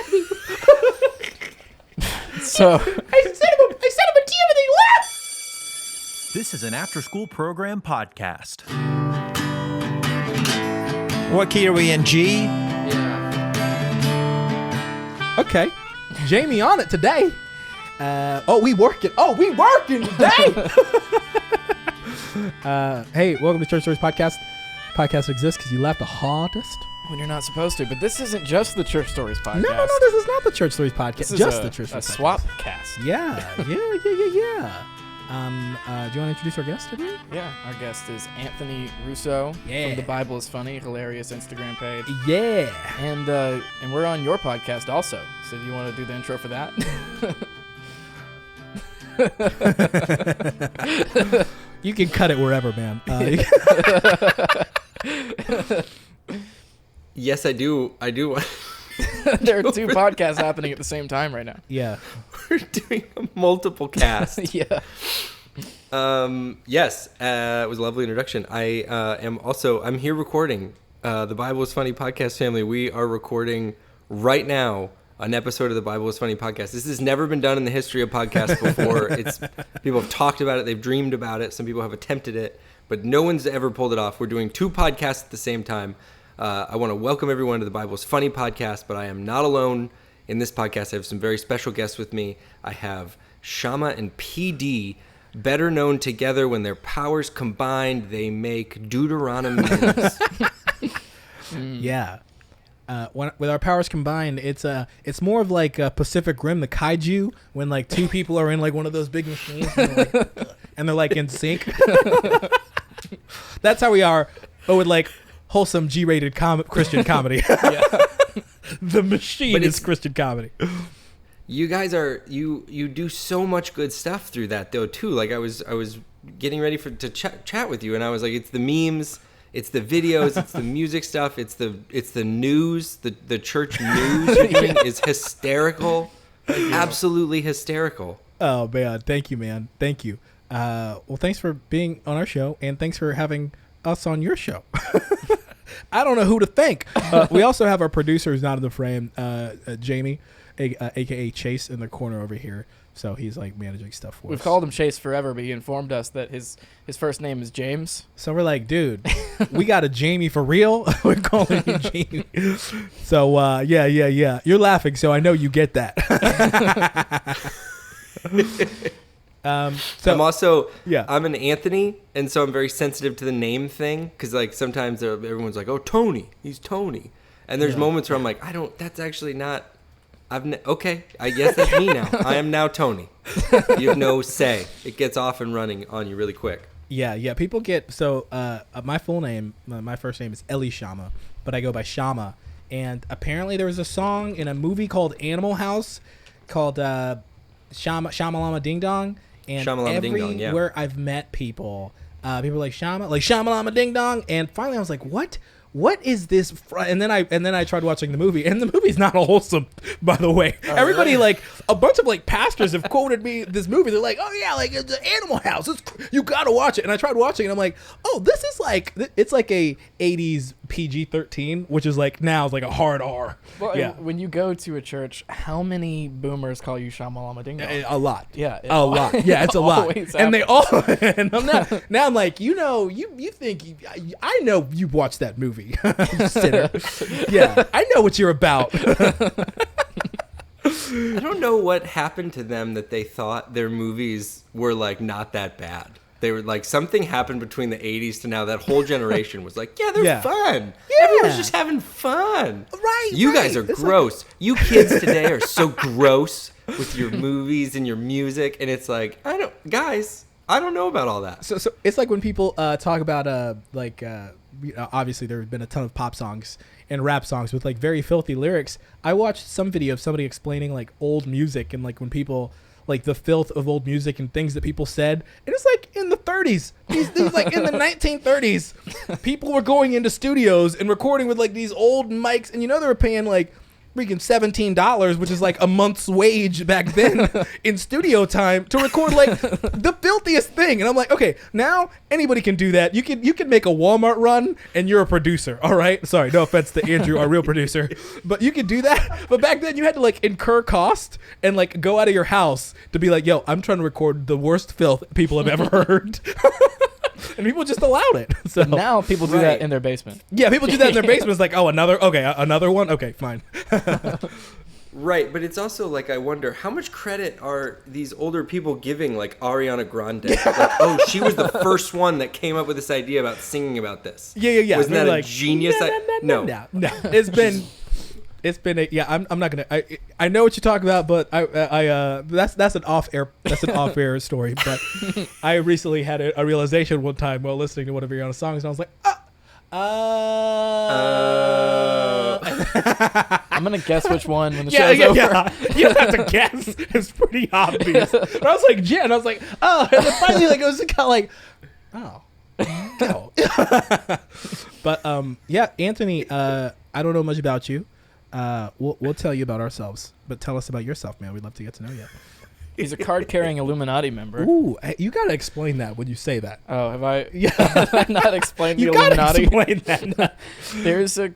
at me. So I sent him a DM and he left. This is an after-school program podcast. What key are we in, G? yeah. Okay, Jamie on it today. We working today. Hey, welcome to Church Stories Podcast. Podcast exists because you laugh the hardest. When you're not supposed to, but this isn't just the Church Stories podcast. No, this is not the Church Stories Podcast. This is just the Church Stories a Podcast. swap cast. Yeah. Do you want to introduce our guest today? Yeah, our guest is Anthony Russo from The Bible is Funny, hilarious Instagram page. Yeah. And we're on your podcast also. So do you want to do the intro for that? You can cut it wherever, man. Yes, I do. There are two podcasts happening at the same time right now. Yeah. We're doing a multiple cast. Yeah. Yes, it was a lovely introduction. I'm here recording the Bible is Funny podcast family. We are recording right now an episode of the Bible is Funny podcast. This has never been done in the history of podcasts before. People have talked about it. They've dreamed about it. Some people have attempted it, but no one's ever pulled it off. We're doing two podcasts at the same time. I want to welcome everyone to the Bible is Funny podcast, but I am not alone in this podcast. I have some very special guests with me. I have Shama and PD, better known together when their powers combined, they make Deuteronomy. Yeah. With our powers combined, it's more of like Pacific Rim, the kaiju, when like two people are in like one of those big machines and they're like in sync. That's how we are, but with like wholesome G-rated Christian comedy. Yeah. The machine is Christian comedy. You guys you do so much good stuff through that though too. Like I was getting ready to chat with you, and I was like, it's the memes, it's the videos, it's the music stuff, it's the news, the church news you're doing is hysterical, absolutely hysterical. Oh man, thank you, man, thank you. Well, thanks for being on our show, and thanks for having us on your show. I don't know who to thank. We also have our producer who's not in the frame, Jamie, aka Chase, in the corner over here. So he's like managing stuff for us. We've called him Chase forever, but he informed us that his first name is James. So we're like, dude, we got a Jamie for real. We're calling him Jamie. So yeah. You're laughing, so I know you get that. So I'm an Anthony, and so I'm very sensitive to the name thing, because like sometimes everyone's like, oh, Tony, he's Tony, and there's moments where I'm like, that's actually not. Okay, I guess that's me now. I am now Tony. You have no say. It gets off and running on you really quick. Yeah. People get my full name. My first name is Eli Shama, but I go by Shama. And apparently there was a song in a movie called Animal House called Shamalama Ding Dong. And everywhere I've met people are like Shamalama Ding Dong. And finally I was like, what is this? And then I tried watching the movie, and the movie's not wholesome, by the way. Everybody, like a bunch of like pastors have quoted me this movie. They're like, oh yeah, like it's Animal House. You gotta watch it. And I tried watching it, and I'm like, oh, this is like, it's like a 80s PG-13, which is like now it's like a hard R. Well, yeah. When you go to a church, how many boomers call you Shamalama Ding Dong? A lot. Yeah. A lot. Yeah, it's a lot. And they all, and now I'm like, you think, I know you watched that movie. Sinner. Yeah, I know what you're about. I don't know what happened to them that they thought their movies were like not that bad. They were like, something happened between the 80s to now. That whole generation was like, they're fun. Yeah. Everyone's just having fun. Right. You guys are gross. You kids today are so gross with your movies and your music. And it's like, I don't know about all that. So it's like when people talk about obviously there have been a ton of pop songs and rap songs with like very filthy lyrics. I watched some video of somebody explaining like old music and like when people like the filth of old music and things that people said, and it's like in the 30s. These like in the 1930s, people were going into studios and recording with like these old mics, and they were paying like freaking $17, which is like a month's wage back then in studio time to record like the filthiest thing. And I'm like, okay, now anybody can do that. You can make a Walmart run and you're a producer. All right. Sorry. No offense to Andrew, our real producer, but you could do that. But back then you had to like incur cost and like go out of your house to be like, yo, I'm trying to record the worst filth people have ever heard. And people just allowed it. So now people do that in their basement. Yeah, people do that in their basement. It's like, oh, another one? Okay, fine. Right, but it's also like, I wonder, how much credit are these older people giving, like, Ariana Grande? Like, oh, she was the first one that came up with this idea about singing about this. Yeah. Wasn't that like, a genius? No. It's been I'm not gonna. I know what you're talking about, but that's an off-air story. But I recently had a realization one time while listening to one of Rihanna's songs, and I was like, I'm gonna guess which one when the show's over. Yeah. You don't have to guess. It's pretty obvious. But I was like, Jen. And I was like, oh. And then finally, like, it was kind of like, oh, no. But yeah, Anthony. I don't know much about you. We'll tell you about ourselves, but tell us about yourself, man. We'd love to get to know you. He's a card-carrying Illuminati member. Ooh, you gotta explain that when you say that. Oh, have I? Yeah, have I not explained the you Illuminati? Gotta explain that. There's a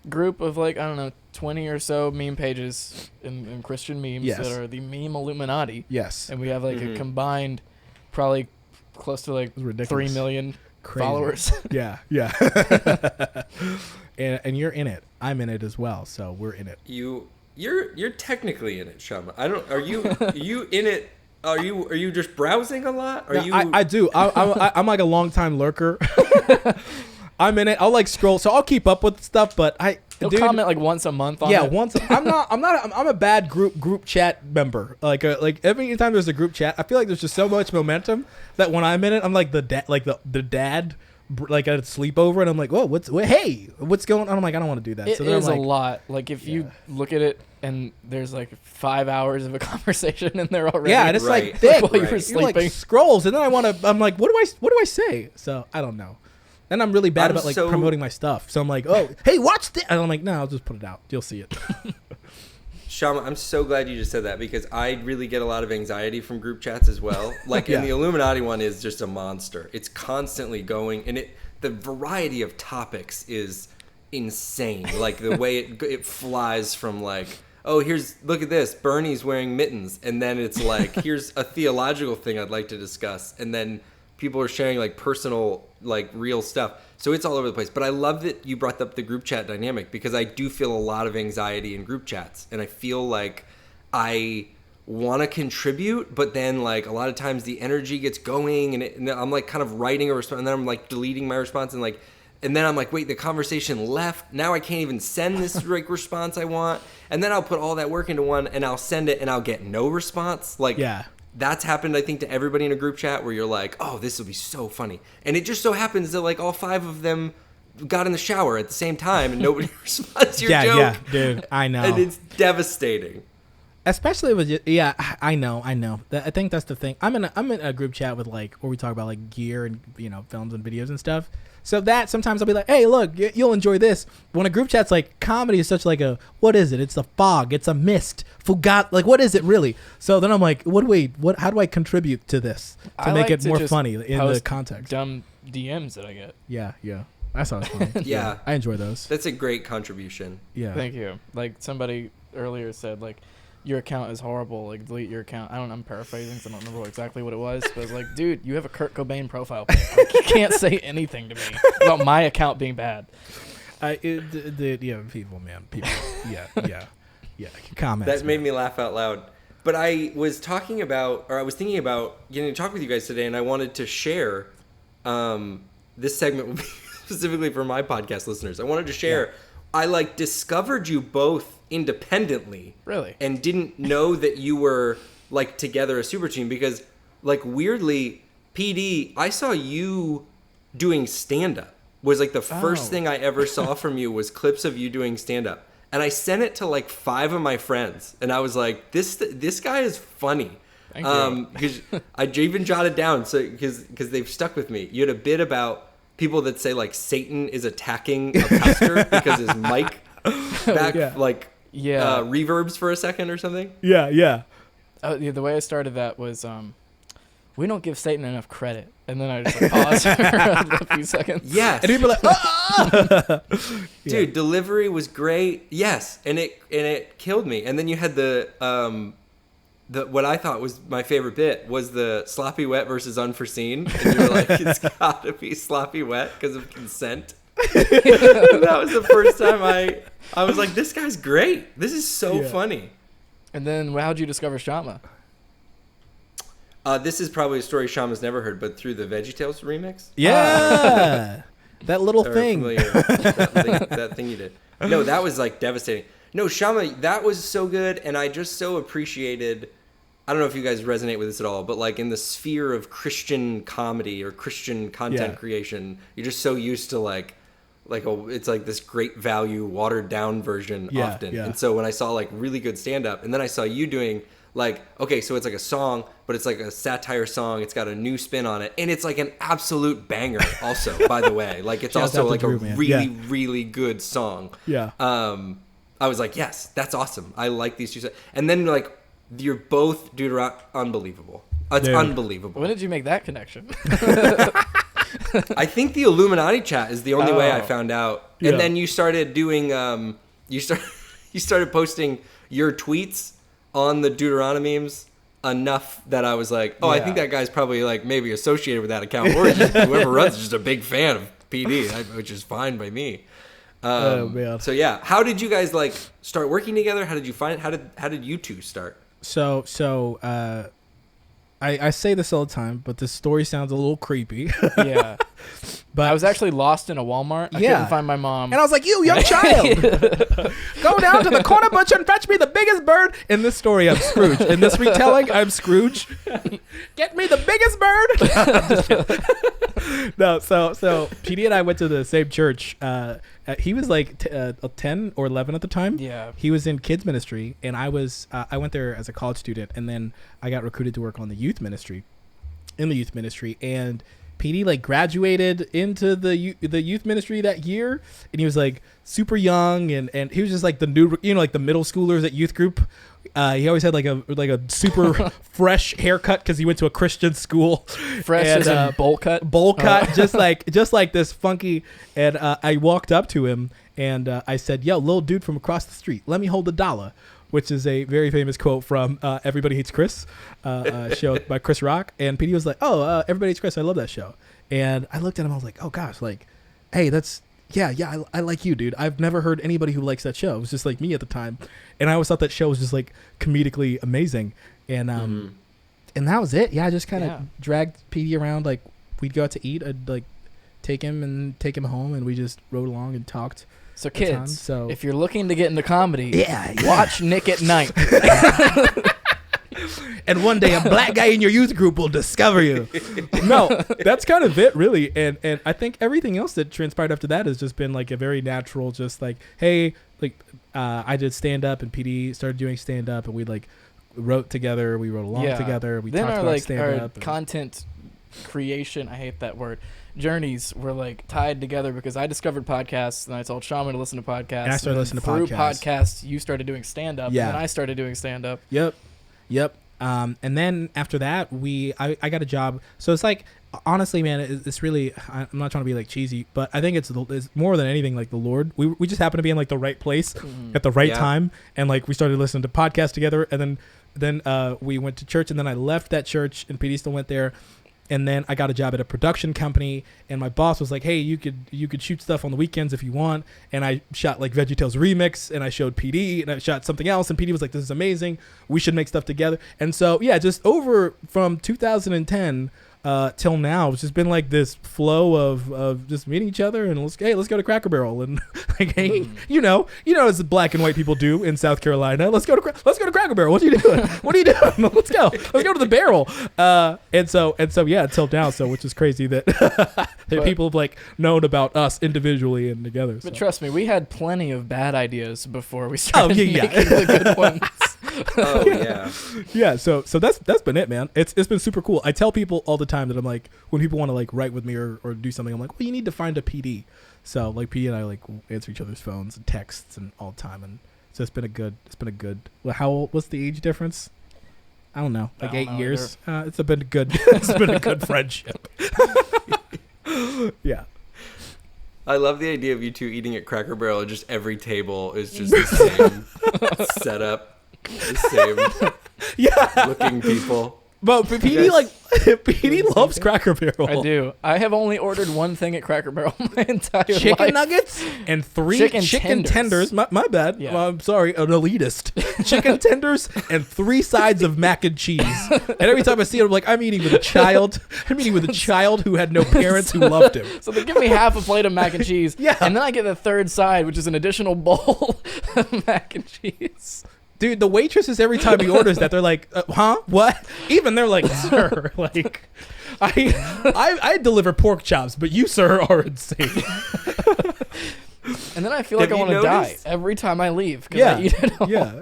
group of like, I don't know, 20 or so meme pages in Christian memes that are the meme Illuminati. Yes, and we have like a combined, probably close to like 3 million followers. Yeah. And you're in it. I'm in it as well, so we're in it. You're technically in it, Shama. Are you in it? Are you just browsing a lot? I do. I'm like a long time lurker. I'm in it. I'll like scroll, so I'll keep up with stuff. But He'll comment like once a month on it. I'm a bad group chat member. Like every time there's a group chat, I feel like there's just so much momentum that when I'm in it, I'm like the dad. Like at a sleepover, and I'm like, hey, what's going on? I'm like, I don't want to do that. It is like, a lot. Like if you look at it, and there's like 5 hours of a conversation in there already. Yeah, and it's like thick while you were sleeping. Like scrolls, and then I'm like, what do I say? So I don't know. And I'm really bad about like promoting my stuff. So I'm like, oh, hey, watch this. And I'm like, no, I'll just put it out. You'll see it. Shama, I'm so glad you just said that, because I really get a lot of anxiety from group chats as well. Like, and the Illuminati one is just a monster. It's constantly going, and the variety of topics is insane. Like the way it flies from like, oh, look at this, Bernie's wearing mittens, and then it's like, here's a theological thing I'd like to discuss, and then people are sharing like personal, like real stuff. So it's all over the place. But I love that you brought up the group chat dynamic, because I do feel a lot of anxiety in group chats. And I feel like I want to contribute, but then like a lot of times the energy gets going and I'm like kind of writing a response, and then I'm like deleting my response, and then I'm like, wait, the conversation left. Now I can't even send this like response I want. And then I'll put all that work into one and I'll send it and I'll get no response. Like, that's happened, I think, to everybody in a group chat where you're like, oh, this will be so funny. And it just so happens that like all 5 of them got in the shower at the same time and nobody responds to your joke. Yeah, dude, I know. And it's devastating. Especially with I know. I think that's the thing. I'm in a group chat with like where we talk about like gear and films and videos and stuff. So that sometimes I'll be like, hey, look, you'll enjoy this. When a group chat's like, comedy is such like a, what is it? It's a fog. It's a mist. Fugat. Like, what is it really? So then I'm like, how do I contribute to this to make it more funny in the context? Dumb DMs that I get. Yeah. I saw it funny. Yeah. I enjoy those. That's a great contribution. Yeah. Thank you. Like somebody earlier said, like, your account is horrible, like delete your account. I'm paraphrasing, so I don't remember exactly what it was, but it's like, dude, you have a Kurt Cobain profile pic. Like, you can't say anything to me about my account being bad. People. Yeah. Comments. That made me laugh out loud. But I was thinking about getting to talk with you guys today, and I wanted to share. This segment will be specifically for my podcast listeners. I wanted to share. I discovered you both independently, really, and didn't know that you were like together a super team, because like weirdly, PD, I saw you doing stand-up. Was like the first thing I ever saw from you was clips of you doing stand-up, and I sent it to like 5 of my friends, and I was like, this guy is funny. Thank you. Because I even jotted down, so because they've stuck with me. You had a bit about people that say like Satan is attacking a pastor because his mic back Yeah. reverbs for a second or something. Yeah. Yeah, the way I started that was, we don't give Satan enough credit. And then I just like, paused for a few seconds. Yes. And people are like, ah! Dude, delivery was great. Yes, and it killed me. And then you had the what I thought was my favorite bit was the sloppy wet versus unforeseen. And you were like, it's got to be sloppy wet because of consent. That was the first time I was like, this guy's great. This is so funny. And then how'd you discover Shama? This is probably a story Shama's never heard, but through the VeggieTales remix. Yeah. That little Or thing. that thing you did. No, that was like devastating. No, Shama, that was so good, and I just so appreciated. I don't know if you guys resonate with this at all, but like in the sphere of Christian comedy or Christian content creation, you're just so used to it's like this great value watered down version often. Yeah. And so when I saw like really good stand up, and then I saw you doing like, okay, so it's like a song, but it's like a satire song. It's got a new spin on it, and it's like an absolute banger. Also, by the way, like it's Shouts also out to like Drew, a man. really good song. Yeah. I was like, yes, that's awesome. I like these two. And then like you're both unbelievable. It's Dude. Unbelievable. When did you make that connection? I think the Illuminati chat is the only way I found out. Yeah. And then you started doing you started posting your tweets on the Deuteronomy memes enough that I was like, I think that guy's probably like maybe associated with that account, or just, whoever runs is just a big fan of PD, which is fine by me. Oh man. So yeah, how did you guys like start working together? How did you find? How did you two start? So I say this all the time, but this story sounds a little creepy. Yeah. But I was actually lost in a Walmart. I couldn't find my mom. And I was like, you young child, go down to the corner butcher and fetch me the biggest bird. In this story, I'm Scrooge. In this retelling, I'm Scrooge. Get me the biggest bird. No, so PD and I went to the same church. He was like 10 or 11 at the time. Yeah. He was in kids ministry, and I went there as a college student, and then I got recruited to work on the youth ministry, and PD like graduated into the youth ministry that year, and he was like super young, and he was just like the new, like the middle schoolers at youth group. He always had like a super fresh haircut because he went to a Christian school. Fresh as in bowl cut? Bowl cut, just like this funky. And I walked up to him and I said, "Yo, little dude from across the street, let me hold $1." Which is a very famous quote from Everybody Hates Chris, show by Chris Rock. And PD was like, "Oh, Everybody Hates Chris, I love that show." And I looked at him, I was like, "Oh gosh, like, hey, that's I like you, dude. I've never heard anybody who likes that show. It was just like me at the time, and I always thought that show was just like comedically amazing." And and that was it. Yeah, I just kind of dragged PD around. Like we'd go out to eat. I'd like take him home, and we just rode along and talked. So kids, if you're looking to get into comedy, watch Nick at Night. And one day a black guy in your youth group will discover you. No, that's kind of it, really. And I think everything else that transpired after that has just been like a very natural, just like, hey, like I did stand up and PD started doing stand up, and we like wrote together, we wrote along together, we talked about stand up. Our content creation, I hate that word, journeys were like tied together because I discovered podcasts and I told Shaman to listen to podcasts. And I started listening to through podcasts. podcasts, you started doing stand up, and then I started doing stand up. Yep. And then after that, I got a job. So it's like, honestly, man, it's really, I'm not trying to be like cheesy, but I think it's more than anything like the Lord. We just happened to be in like the right place at the right time, and like we started listening to podcasts together, and then we went to church, and then I left that church, and PD still went there. And then I got a job at a production company, and my boss was like, "Hey, you could shoot stuff on the weekends if you want." And I shot like VeggieTales remix, and I showed PD, and I shot something else, and PD was like, "This is amazing. We should make stuff together." And so yeah, just over from 2010 till now, it's just been like this flow of just meeting each other, and let's go to Cracker Barrel, and like, hey, you know as black and white people do in South Carolina, let's go to Cracker Barrel. What are you doing? Let's go to the Barrel. And so yeah, until now, so which is crazy that people have like known about us individually and together. But trust me, we had plenty of bad ideas before we started making yeah. the good ones. Oh yeah. Yeah, so that's been it, man. It's been super cool. I tell people all the time that I'm like, when people want to like write with me or do something, I'm like, well, you need to find a PD. So like PD and I like answer each other's phones and texts and all the time, and So it's been a good. Well, what's the age difference? I don't know, like 8 years. It's been a good. It's been a good friendship. Yeah. I love the idea of you two eating at Cracker Barrel. Just every table is just the same setup, the same looking people. But Petey loves Cracker Barrel. I do. I have only ordered one thing at Cracker Barrel my entire life. Chicken nuggets and 3 chicken tenders. My bad. Yeah. Well, I'm sorry, an elitist. Chicken tenders and 3 sides of mac and cheese. And every time I see it, I'm like, I'm eating with a child. I'm eating with a child who had no parents who loved him. So they give me half a plate of mac and cheese. Yeah. And then I get the third side, which is an additional bowl of mac and cheese. Dude, the waitresses, every time he orders that, they're like, huh? What? Even they're like, sir, like, I deliver pork chops, but you, sir, are insane. And then I feel like I want to die every time I leave because I eat it all. Yeah.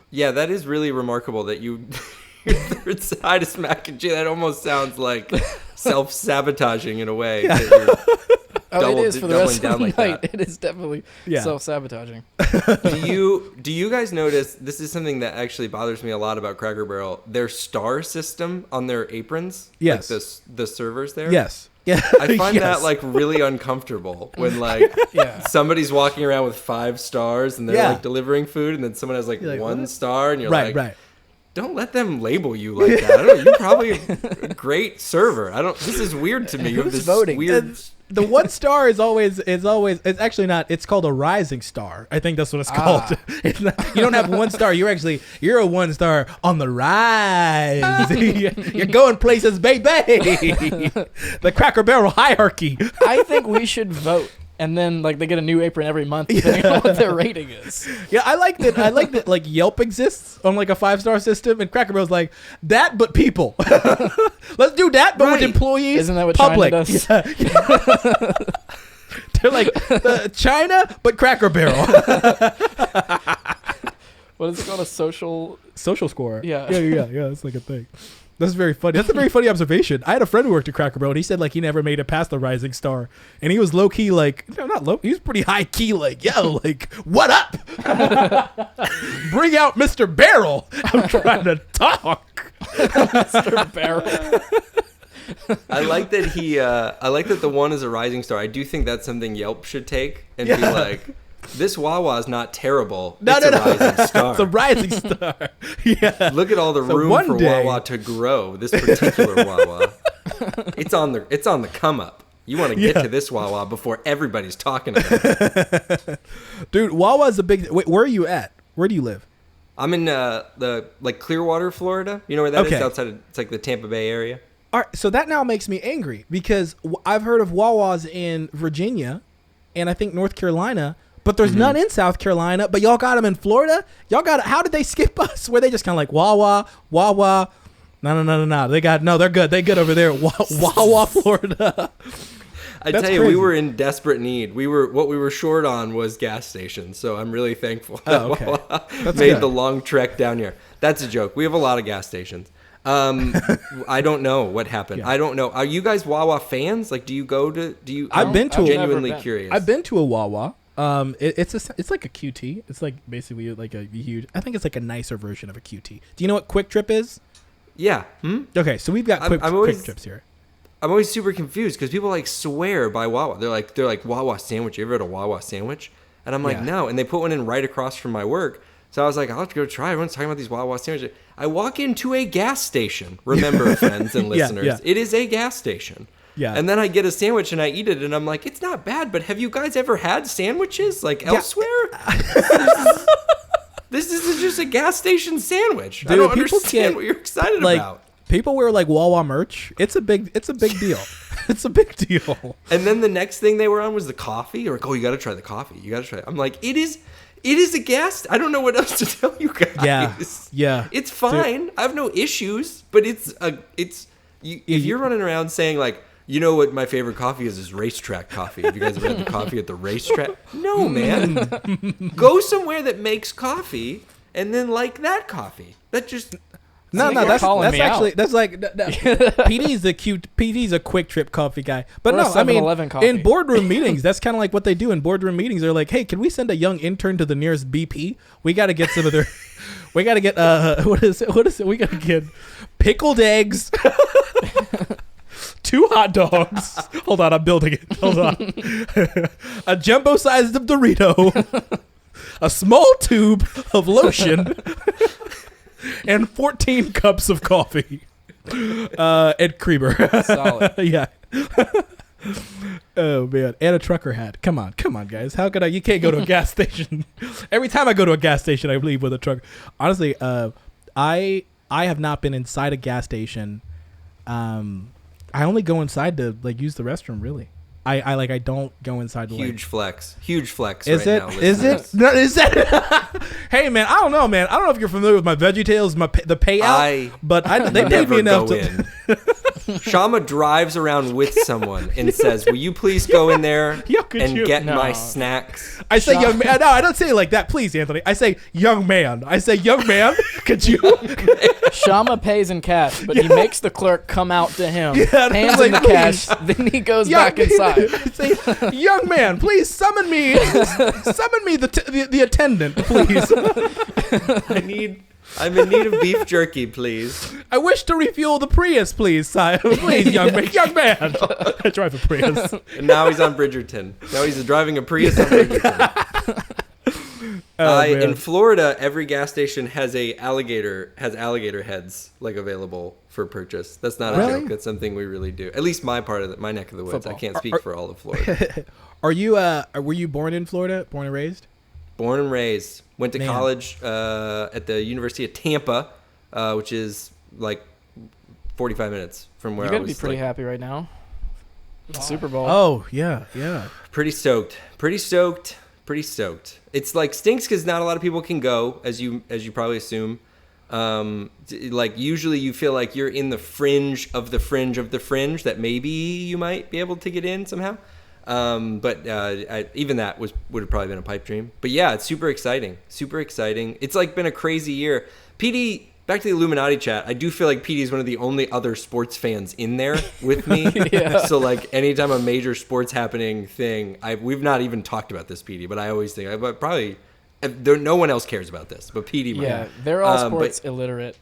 Yeah, that is really remarkable that your third side is mac and cheese. That almost sounds like self-sabotaging in a way. That you're it is for the rest of the like night. that. It is definitely self-sabotaging. Do you guys notice, this is something that actually bothers me a lot about Cracker Barrel, their star system on their aprons? Yes. Like the servers there? Yes. Yeah. I find that like really uncomfortable when like somebody's walking around with 5 stars and they're like delivering food, and then someone has like 1 what? star and you're Right. Don't let them label you like that. I don't know, you're probably a great server. This is weird to me. You have Who's this voting? weird. The 1 star is always it's actually not, it's called a rising star. I think that's what it's called. It's not, you don't have 1 star. You're a 1 star on the rise. You're going places, baby. The Cracker Barrel hierarchy. I think we should vote. And then, like, they get a new apron every month, depending on what their rating is. Yeah, I like that. Like Yelp exists on like a 5-star system, and Cracker Barrel's like that, but people. Let's do that, but with employees. Isn't that what public. China does? Yeah. They're like China, but Cracker Barrel. What is it called? A social score. Yeah. Yeah. That's like a thing. That's very funny. That's a very funny observation. I had a friend who worked at Cracker Barrel, and he said like he never made it past the rising star, and he was low key like, no, not low. He was pretty high key like, yo, like what up? Bring out Mr. Barrel. I'm trying to talk. Mr. Barrel. I like that the 1 is a rising star. I do think that's something Yelp should take and be like, this Wawa is not terrible. It's a rising star. It's a rising star. Yeah. Look at all the room for Wawa to grow. This particular Wawa, it's on the come up. You want to get to this Wawa before everybody's talking about it. Dude, Wawa's a big. Wait, where are you at? Where do you live? I'm in the Clearwater, Florida. You know where that is? Outside of, it's like the Tampa Bay area. All right, so that now makes me angry because I've heard of Wawas in Virginia, and I think North Carolina. But there's none in South Carolina, but y'all got them in Florida? How did they skip us? Were they just kind of like, Wawa? No. They're good. They're good over there. Wawa, Florida. I tell you, we were in desperate need. What we were short on was gas stations, so I'm really thankful that Wawa made the long trek down here. That's a joke. We have a lot of gas stations. I don't know what happened. Yeah. I don't know. Are you guys Wawa fans? Like, do you go to? Do you? I'm genuinely curious. I've been to a Wawa. It's like a QT. It's like basically like a huge. I think it's like a nicer version of a QT. Do you know what Quick Trip is? Yeah. Okay, so we've got Quick Trips here. I'm always super confused because people like swear by Wawa. They're like Wawa sandwich. You ever had a Wawa sandwich? And I'm like, no. And they put one in right across from my work. So I was like, I'll have to go try. Everyone's talking about these Wawa sandwiches. I walk into a gas station. Remember, friends and listeners, it is a gas station. Yeah. And then I get a sandwich and I eat it and I'm like, it's not bad, but have you guys ever had sandwiches like elsewhere? This is just a gas station sandwich. Dude, I don't understand what you're excited about. People wear like Wawa merch. It's a big deal. It's a big deal. And then the next thing they were on was the coffee. Or like, oh, you got to try the coffee. You got to try it. I'm like, it is a gas. I don't know what else to tell you guys. Yeah. It's fine. I have no issues, but if you're running around saying like, you know what my favorite coffee is racetrack coffee. Have you guys ever had the coffee at the racetrack? No, man. Go somewhere that makes coffee and then like that coffee. That just... No, you're that's calling me actually out. that's like PD's a quick trip coffee guy. But Or a no, I mean 7-Eleven coffee. in boardroom meetings, that's kind of like what they do in boardroom meetings. They're like, hey, can we send a young intern to the nearest BP? We got to get some of their. We got to get what is it? We got to get pickled eggs. 2 hot dogs. Hold on, I'm building it. Hold on. A jumbo sized Dorito. A small tube of lotion. And 14 cups of coffee. And creamer. Solid. Yeah. Oh man, and a trucker hat. Come on, guys. How could I? You can't go to a gas station. Every time I go to a gas station, I leave with a trucker. Honestly, I have not been inside a gas station. I only go inside to like use the restroom. Really, I don't go inside to Huge flex. Is Right it? now, Is it? No, is that? Hey man, I don't know, man. I don't know if you're familiar with my VeggieTales, the payout, but they paid me enough to. Shama drives around with someone and says, "Will you please go in there and get No. my snacks?" I say young man. No, I don't say it like that, please, Anthony. I say young man. Young man, could you? Shama pays in cash, but he makes the clerk come out to him, Yeah, hands like, him the please. cash, then he goes back inside. I say, young man, please summon me the attendant, please. I'm in need of beef jerky, please. I wish to refuel the Prius, please, sire. Please, young man. I drive a Prius. And now he's on Bridgerton. Now he's driving a Prius on Bridgerton. Man. In Florida, every gas station has alligator heads like available for purchase. That's not a Really? joke. That's something we really do. At least my neck of the woods. Football. I can't speak for all of Florida. Were you born in Florida? Born and raised? Born and raised. Went to Man. college at the University of Tampa, which is like 45 minutes from where You I gotta was. be pretty happy right now. The Super Bowl. Oh, yeah. Pretty stoked. It's like stinks because not a lot of people can go, as you probably assume. Like usually you feel like you're in the fringe of the fringe of the fringe that maybe you might be able to get in somehow. But even that would have probably been a pipe dream. But yeah, it's super exciting. It's like been a crazy year. PD, back to the Illuminati chat. I do feel like PD is one of the only other sports fans in there with me. Yeah. So like anytime a major sports happening thing, we've not even talked about this, PD, but I always think no one else cares about this, but PD might. Yeah, they're all sports illiterate,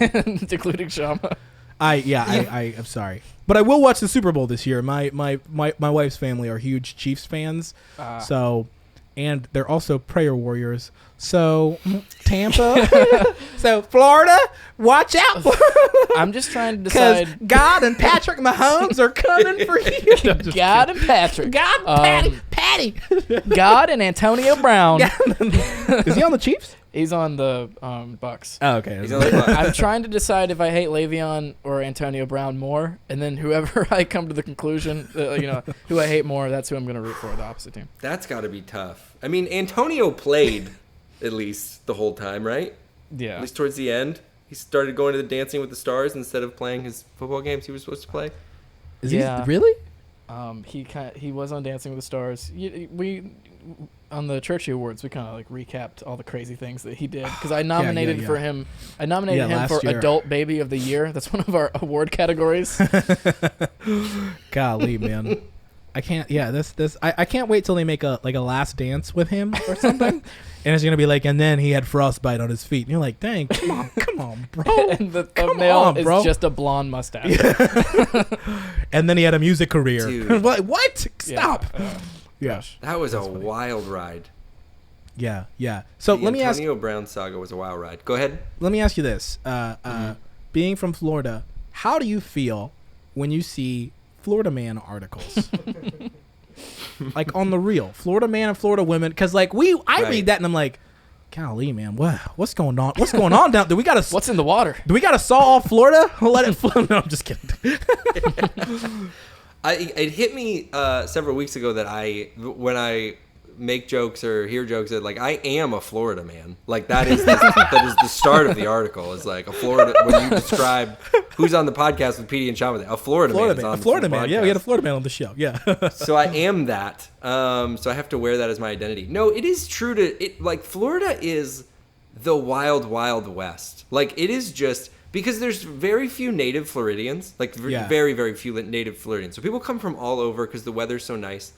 including Shama. I'm sorry, but I will watch the Super Bowl this year. My wife's family are huge Chiefs fans, and they're also prayer warriors. So Tampa, so Florida, watch out! I'm just trying to Because decide. God and Patrick Mahomes are coming for you. God and Patrick. God, Patty. God and Antonio Brown. Is he on the Chiefs? He's on the Bucks. Oh, okay. He's on the Bucs. I'm trying to decide if I hate Le'Veon or Antonio Brown more, and then whoever I come to the conclusion, who I hate more, that's who I'm going to root for, the opposite team. That's got to be tough. I mean, Antonio played at least the whole time, right? Yeah. At least towards the end. He started going to the Dancing with the Stars instead of playing his football games he was supposed to play. Is Yeah. he really? He was on Dancing with the Stars. We on the Churchy Awards, we kind of like recapped all the crazy things that he did because I nominated for him. I nominated him last for year. Adult Baby of the Year. That's one of our award categories. Golly, man. I can't. Yeah, I can't wait till they make a last dance with him or something, and it's gonna be like, and then he had frostbite on his feet, and you're like, dang, come on, bro. And the Come thumbnail on, is bro. just a blonde mustache. And then he had a music career. Dude. Like, what? Stop. Yeah. Yeah, That was a wild ride. yeah. So The let me ask. Antonio Brown saga was a wild ride. Go ahead. Let me ask you this: being from Florida, how do you feel when you see FloridaMan articles? Like on the real FloridaMan and Florida women, because like I read that and I'm like, golly, man, what's going on? What's going on down? What's in the water? Do we got to saw off Florida? Let it flow? No, I'm just kidding. It hit me several weeks ago that when I make jokes or hear jokes that like I am a Florida man. Like that is the start of the article. Is like a Florida when you describe who's on the podcast with PD and Sean with it. A Florida man. A Florida man. Yeah, we had a Florida man on the show. Yeah. So I am that. So I have to wear that as my identity. No, it is true like Florida is the wild, wild west. Like, it is just because there's very few native Floridians, like very, very few native Floridians. So people come from all over because the weather's so nice.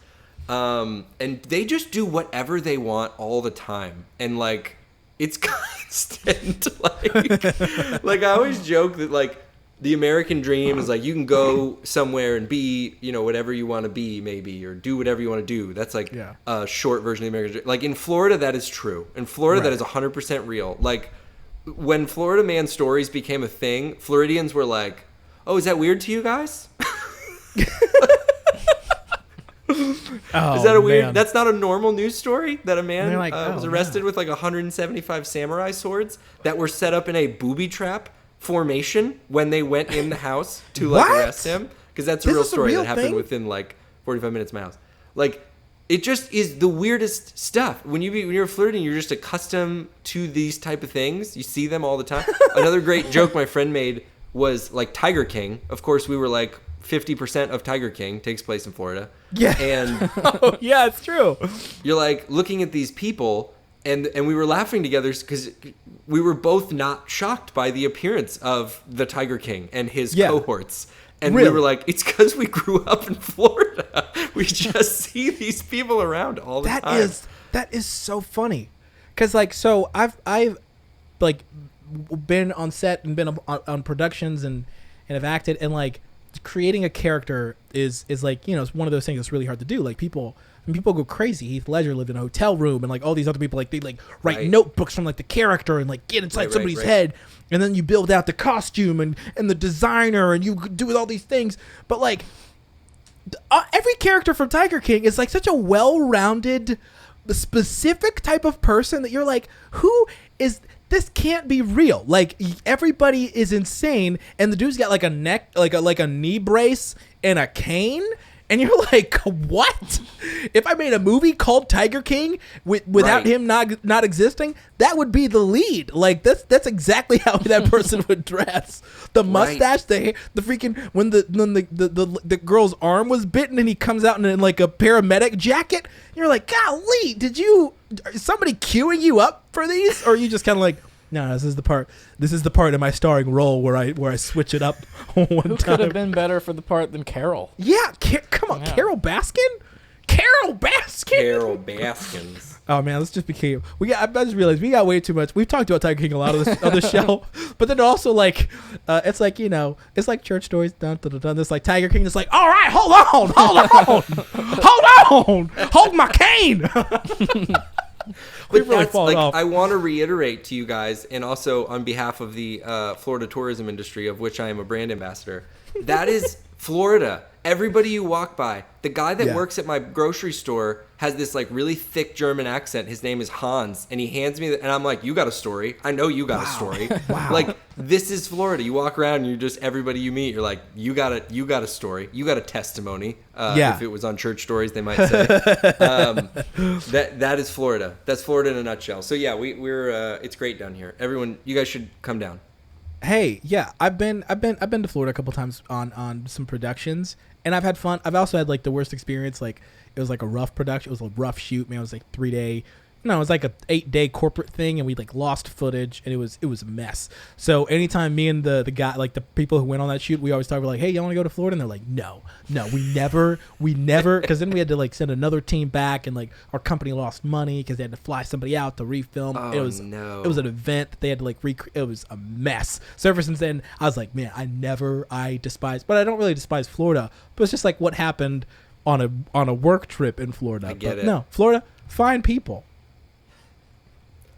And they just do whatever they want all the time. And like, it's constant. Like I always joke that like the American dream is like you can go somewhere and be, you know, whatever you want to be maybe, or do whatever you want to do. That's like a short version of the American dream. Like in Florida, that is true. In Florida, that is 100% real. Like when FloridaMan stories became a thing, Floridians were like, oh, is that weird to you guys? Oh, is that a weird? Man. That's not a normal news story that a man like, was arrested with like 175 samurai swords that were set up in a booby trap formation when they went in the house to like arrest him, because that's a real story that happened within like 45 minutes of my house. Like, it just is the weirdest stuff. When you're Floridian, you're just accustomed to these type of things. You see them all the time. Another great joke my friend made was like Tiger King. Of course, we were like 50% of Tiger King takes place in Florida. Yeah. And oh, yeah, it's true. You're like looking at these people, and we were laughing together because we were both not shocked by the appearance of the Tiger King and his cohorts. And we were like, it's because we grew up in Florida. We just see these people around all the time. That is so funny. Because like, so I've like been on set and been on productions and have acted, and like creating a character is like, you know, it's one of those things that's really hard to do. Like people go crazy. Heath Ledger lived in a hotel room, and like all these other people, like they like write notebooks from like the character and like get inside somebody's head, and then you build out the costume and the designer, and you do all these things. But like every character from Tiger King is like such a well-rounded, specific type of person that you're like, who is this? Can't be real. Like everybody is insane, and the dude's got like a neck, like a knee brace and a cane. And you're like, what? If I made a movie called Tiger King without him not existing, that would be the lead. Like that's exactly how that person would dress. The mustache, the freaking when the girl's arm was bitten and he comes out in like a paramedic jacket. You're like, golly, is somebody queuing you up for these, or are you just kind of like, no, this is the part of my starring role where I switch it up one Who time. could have been better for the part than Carol? Yeah, come on, yeah. Carol Baskin. Oh man, let's just became. I just realized we got way too much. We've talked about Tiger King a lot of this on the show, but then also like, it's like, you know, it's like church stories. Dun, dun, dun, dun. This like Tiger King. It's like, all right, hold on, hold my cane. But that's like, I want to reiterate to you guys, and also on behalf of the Florida tourism industry, of which I am a brand ambassador, that is Florida. Everybody you walk by, the guy that works at my grocery store has this like really thick German accent. His name is Hans, and he hands me and I'm like, you got a story. I know you got a story. Wow. Like, this is Florida. You walk around and you're just, everybody you meet, you're like, you got a story. You got a testimony. If it was on Church Stories, they might say. That is Florida. That's Florida in a nutshell. So yeah, we're it's great down here. Everyone, you guys should come down. Hey, yeah, I've been to Florida a couple times on some productions, and I've had fun. I've also had like the worst experience. Like it was like a rough production. It was a rough shoot, man. It was like 3 day. No, it was like a 8-day corporate thing, and we like lost footage, and it was a mess. So anytime me and the guy, like the people who went on that shoot, we always talk about like, hey, you want to go to Florida? And they're like, no, we never, because then we had to like send another team back, and like our company lost money because they had to fly somebody out to refilm. Oh, it was an event that they had to like recreate. It was a mess. So ever since then, I was like, man, I despise, but I don't really despise Florida. But it's just like what happened on a work trip in Florida. I get it. No, Florida, fine people.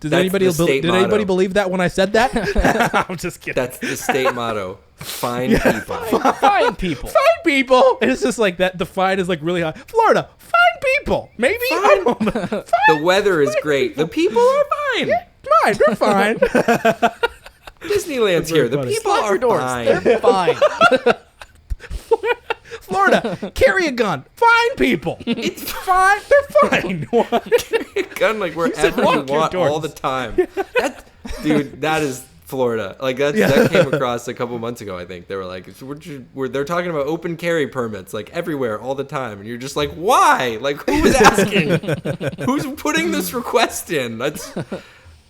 Did anybody believe that when I said that? I'm just kidding. That's the state motto. Fine people. Fine people. Fine people. And it's just like that. The fine is like really high. Florida, fine people. Maybe. I don't know. The weather is great. The people are fine. Yeah, fine. They're fine. Disneyland's here. The people are fine. They're fine. Florida, carry a gun. Fine people. It's fine. They're fine. Carry a gun like wherever you want all the time. That is Florida. Like that came across a couple months ago. I think they were like, they're talking about open carry permits like everywhere all the time, and you're just like, why? Like, who is asking? Who's putting this request in?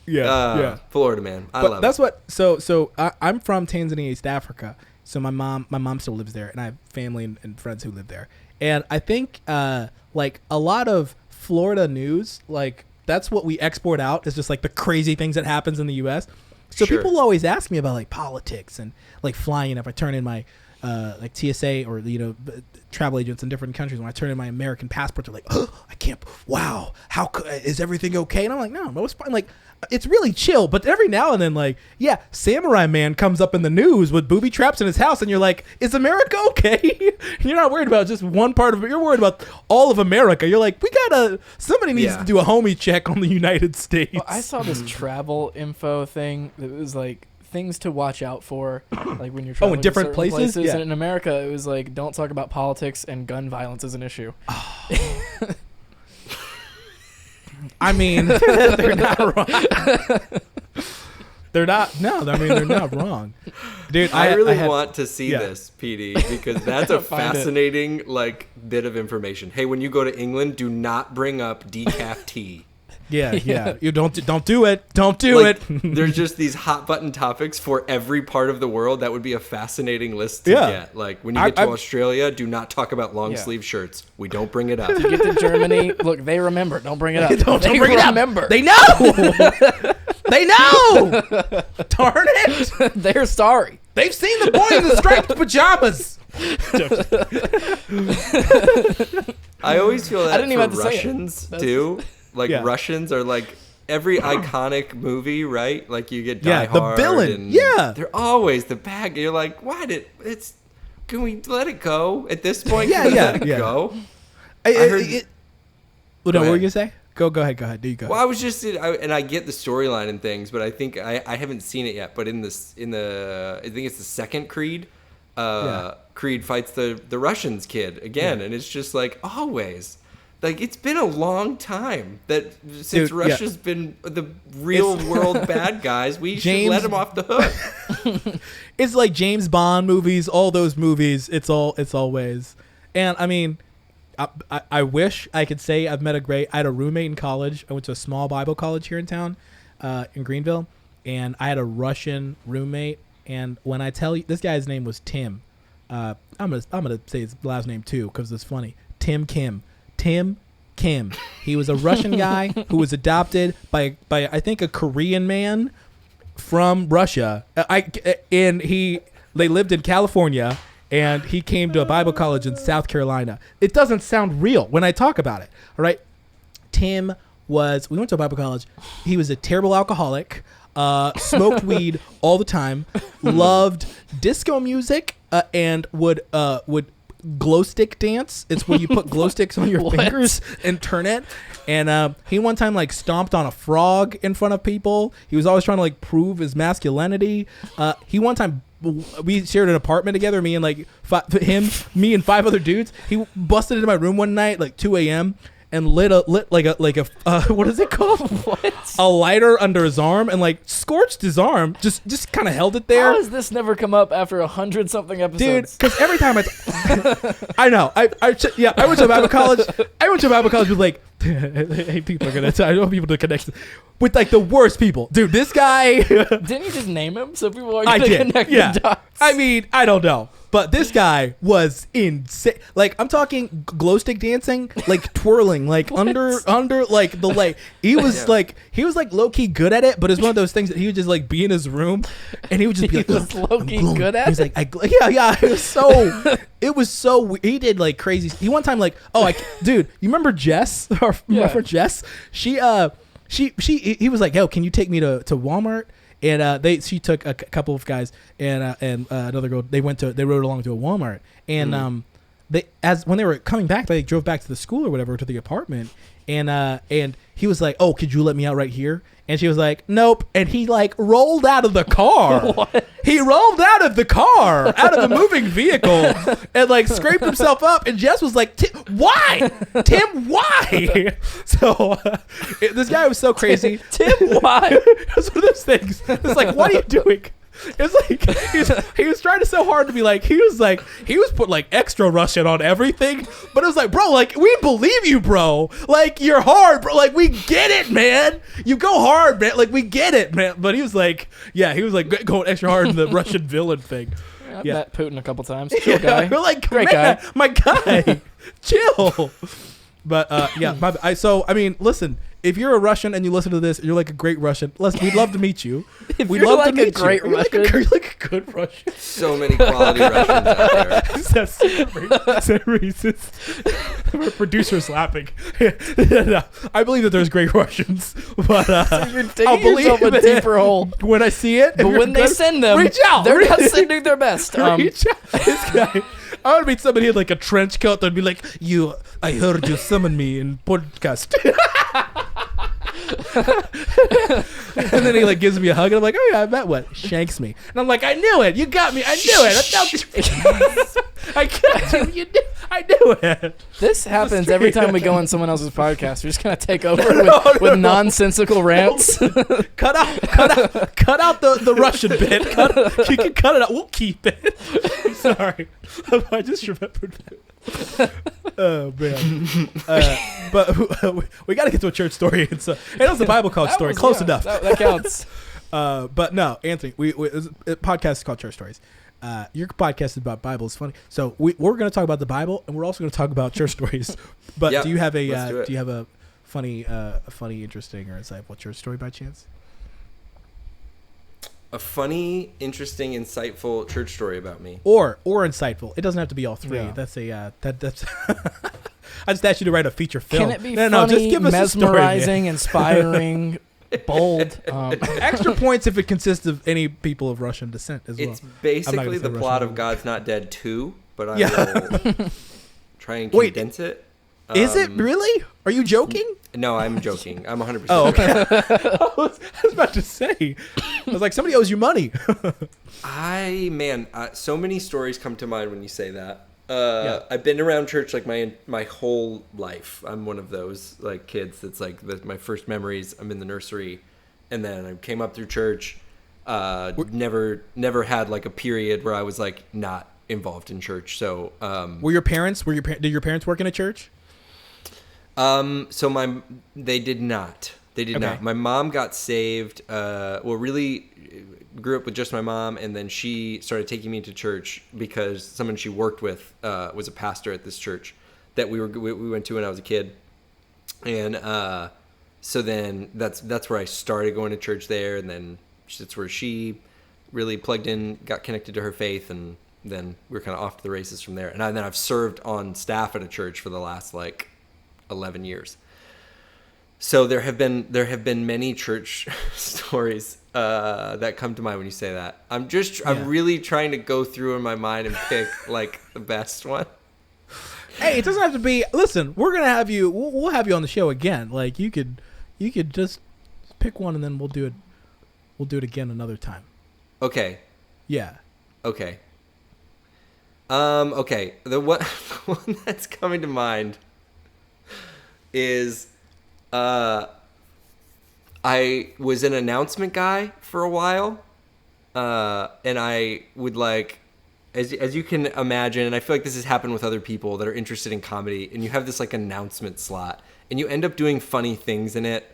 Yeah. Florida man. I But love that's it. what. So I'm from Tanzania, East Africa. So my mom still lives there, and I have family and friends who live there. And I think like a lot of Florida news, like that's what we export out, is just like the crazy things that happens in the U.S. So Sure. people always ask me about like politics and like flying. If I turn in my like TSA or travel agents in different countries, when I turn in my American passport, they're like, oh, I can't. Wow, is everything okay? And I'm like, no, it's fine. Like, it's really chill. But every now and then, like, yeah, Samurai Man comes up in the news with booby traps in his house, and you're like, is America okay? You're not worried about just one part of it. You're worried about all of America. You're like, somebody needs to do a homie check on the United States. Well, I saw this travel info thing that was like things to watch out for, like when you're traveling in different to certain places? Yeah. And in America, it was like, don't talk about politics and gun violence as an issue. I mean, they're not wrong. They're not. No, I mean, they're not wrong, dude. I really want to see yeah. this, PD, because that's a Find it. fascinating like bit of information. Hey, when you go to England, do not bring up decaf tea. Yeah. You don't do it. Don't do Like, it. There's just these hot button topics for every part of the world. That would be a fascinating list to Yeah. get. Like when you get to Australia, do not talk about long sleeve shirts. We don't bring it up. You get to Germany, look, they remember. Don't bring it up. Don't They bring it up. remember. They know. They know. Darn it. They're sorry. They've seen the boy in the striped pajamas. I always feel that I didn't even for have to say it. Russians too. Like Yeah. Russians are like every iconic movie, right? Like you get Die Yeah, the Hard villain. and Yeah. they're always the bad guy. You're like, can we let it go at this point? Yeah, Can we yeah, let it yeah. go? Well, no, Go what were you ahead. gonna say? Go ahead. Do you go? Well, I was just, and I get the storyline and things, but I think I haven't seen it yet. But I think it's the second Creed. Creed fights the Russians kid again, and it's just like always. Like it's been a long time since Russia's been the real world bad guys. We should let them off the hook. It's like James Bond movies, all those movies. It's always, and I mean, I wish I could say I've met I had a roommate in college. I went to a small Bible college here in town, in Greenville, and I had a Russian roommate. And when I tell you, this guy's name was Tim. I'm gonna say his last name too because it's funny. Tim Kim. He was a Russian guy who was adopted by I think a Korean man from Russia. They lived in California, and he came to a Bible college in South Carolina. It doesn't sound real when I talk about it. All right, we went to a Bible college. He was a terrible alcoholic. Smoked weed all the time. Loved disco music, and would glow stick dance. It's where you put glow sticks on your fingers and turn it. And he one time like stomped on a frog in front of people. He was always trying to like prove his masculinity. He one time, we shared an apartment together, me and like me and 5 other dudes. He busted into my room one night like 2 a.m. and lit like a what is it called? A lighter under his arm and like scorched his arm. Just kind of held it there. How has this never come up after 100-something Dude, episodes? because every time I know. I went to Bible college. I went to Bible college with like, hey, people are gonna. I don't want people to connect with like the worst people. Dude, this guy. Didn't you just name him so people are I going to did. connect Yeah. the dots? I mean, I don't know, but this guy was insane. Like I'm talking glow stick dancing, like twirling, like under like the like. He was like low key good at it, but it's one of those things that he would just like be in his room, and he would just be like, was low-key good at He's it? like, yeah. It was so. He did like crazy. He one time like, dude, you remember Jess? My friend Jess. He was like, yo, can you take me to Walmart? And she took a couple of guys and another girl. They rode along to a Walmart, and when they were coming back, they drove back to the school or whatever, to the apartment, and he was like, oh, could you let me out right here? And she was like, nope. And he like rolled out of the car. What? He rolled out of the car, out of the moving vehicle, and like scraped himself up. And Jess was like, why? Tim, why? So this guy was so crazy. Tim, why? It was one of those things. It's like, what are you doing? It's like he was trying so hard to be like he was put like extra Russian on everything, but it was like, bro, like we believe you, bro. Like you're hard, bro. Like we get it, man. You go hard, man. Like we get it, man. But he was like going extra hard in the Russian villain thing. I've met Putin a couple times. Chill guy. We're like, great man, guy. my guy, chill. But I mean, listen. If you're a Russian and you listen to this, and you're like a great Russian. We'd love to meet you. We'd love like to meet a great you. Russian, you're like a good Russian. So many quality Russians out there. That's so racist. Our producer's laughing. No, I believe that there's great Russians, but you're I'll digging believe yourself a it deeper hole. when I see it. But when they send them, reach out. they're not sending their best. Reach out. This guy. I want to meet somebody in like a trench coat that'd be like, I heard you summon me in podcast. And then he like gives me a hug and I'm like, oh yeah, I bet what? Shanks me. And I'm like, I knew it. You got me. I knew it. I got you. I knew it. This happens every time we go on someone else's podcast. We're just gonna take over with nonsensical rants. Cut out the Russian bit. You can cut it out. We'll keep it. Sorry. I just remembered that. Oh man. But we got to get to a church story. It was a Bible college story. Close enough. That counts. But no, Anthony, a podcast is called Church Stories. Your podcast is about Bible. It's funny. So we're going to talk about the Bible, and we're also going to talk about church stories. But Yep, do you have a funny, interesting, or insightful church story by chance? A funny, interesting, insightful church story about me. Or insightful. It doesn't have to be all three. Yeah. That's that's. I just asked you to write a feature film. Can it be no, funny, just give us mesmerizing, a story, man. inspiring, bold? Extra points if it consists of any people of Russian descent as well. It's basically the plot of God's Not Dead 2, but I will try and condense it. Is it really? Are you joking? No, I'm joking. I'm 100%. Oh, okay. I was about to say. I was like, somebody owes you money. So many stories come to mind when you say that. I've been around church like my whole life. I'm one of those like kids that's like my first memories. I'm in the nursery, and then I came up through church. Never had like a period where I was like not involved in church. So did your parents work in a church? They did not. They did not. My mom got saved. Really grew up with just my mom, and then she started taking me to church because someone she worked with was a pastor at this church that we went to when I was a kid, and so then that's where I started going to church there, and then that's where she really plugged in, got connected to her faith, and then we were kind of off to the races from there. And then I've served on staff at a church for the last like 11 years. So there have been many church stories that come to mind when you say that. I'm really trying to go through in my mind and pick like the best one. Hey, it doesn't have to be. Listen, we're gonna have you. We'll have you on the show again. Like you could just pick one and then we'll do it. We'll do it again another time. Okay. Yeah. Okay. Okay. The one that's coming to mind is I was an announcement guy for a while, and I would like, as you can imagine, and I feel like this has happened with other people that are interested in comedy, and you have this like announcement slot, and you end up doing funny things in it.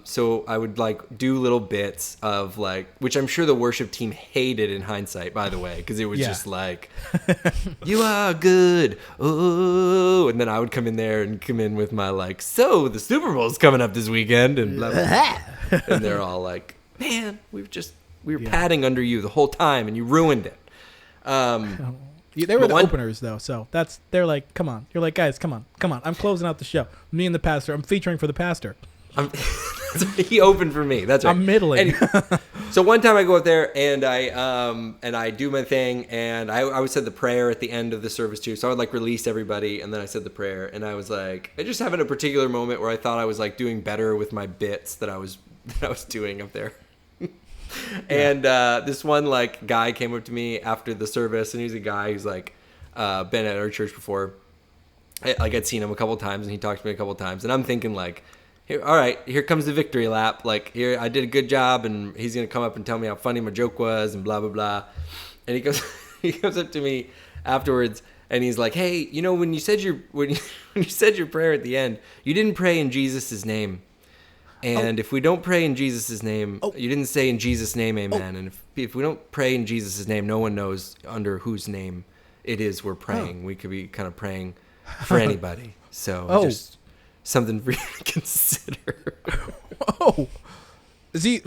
So I would like do little bits of like, which I'm sure the worship team hated in hindsight, by the way, because it was just like, you are good. Oh, and then I would come in with my like, so the Super Bowl's coming up this weekend, and blah, blah, blah. And they're all like, man, we were padding under you the whole time and you ruined it. They were the openers though, so they're like, come on. You're like, guys, come on. I'm closing out the show. Me and the pastor. I'm featuring for the pastor. He opened for me. That's right. I'm middling. So one time I go up there and I do my thing, and I always said the prayer at the end of the service too. So I would like release everybody, and then I said the prayer, and I was like, I just having a particular moment where I thought I was like doing better with my bits that I was doing up there. And this one like guy came up to me after the service, and he's a guy who's like been at our church before. I'd seen him a couple times, and he talked to me a couple times, and I'm thinking like all right, here comes the victory lap. Like, here, I did a good job, and he's going to come up and tell me how funny my joke was and blah, blah, blah. And he comes up to me afterwards, and he's like, hey, when you said when you said your prayer at the end, you didn't pray in Jesus' name. And if we don't pray in Jesus' name, you didn't say in Jesus' name, amen. And if we don't pray in Jesus' name, no one knows under whose name it is we're praying. We could be kind of praying for anybody. So just something for you to consider. Was he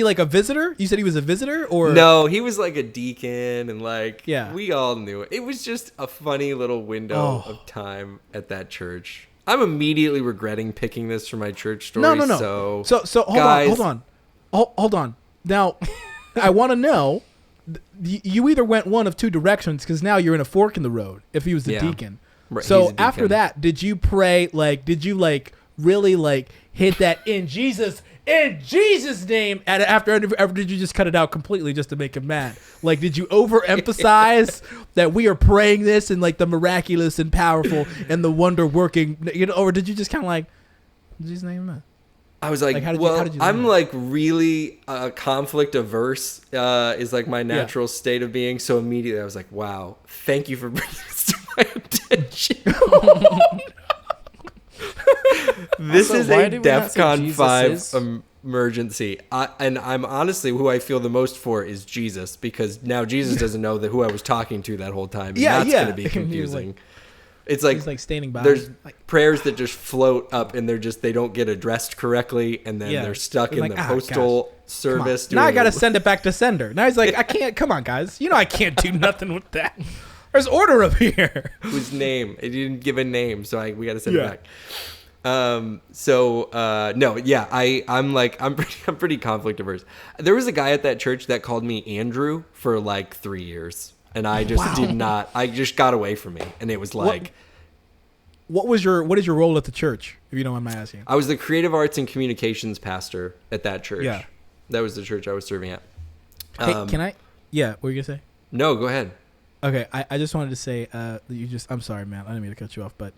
like a visitor? You said he was a visitor, or no? He was like a deacon, and yeah, we all knew it. It was just a funny little window of time at that church. I'm immediately regretting picking this for my church story. No. So hold on. Now, I want to know. You either went one of two directions, because now you're in a fork in the road. If he was the deacon. Right, so after that, did you pray, did you really hit that in Jesus' name, and after did you just cut it out completely just to make him mad? Did you overemphasize that we are praying this and the miraculous and powerful and the wonder working, or did you just kind of in Jesus' name? I was like, I'm really conflict averse is my natural state of being. So immediately I was like, wow, thank you for bringing this to my attention. This is a DEFCON 5 emergency. And I'm honestly, who I feel the most for is Jesus, because now Jesus doesn't know who I was talking to that whole time. And that's going to be confusing. It's he's standing by. There's prayers that just float up, and they don't get addressed correcly, and then they're stuck in the postal service. Now I got to send it back to sender. Now he's like, I can't. Come on, guys. I can't do nothing with that. There's order up here. Whose name? It didn't give a name, so we got to send it back. I'm pretty conflict averse. There was a guy at that church that called me Andrew for 3 years. And I just did not. I just got away from me, and it was what is your role at the church, if you don't mind my asking? I was the creative arts and communications pastor at that church. Yeah, that was the church I was serving at. Hey, can I? Yeah, what were you gonna say? No, go ahead. Okay, I just wanted to say I'm sorry, man. I didn't mean to cut you off, but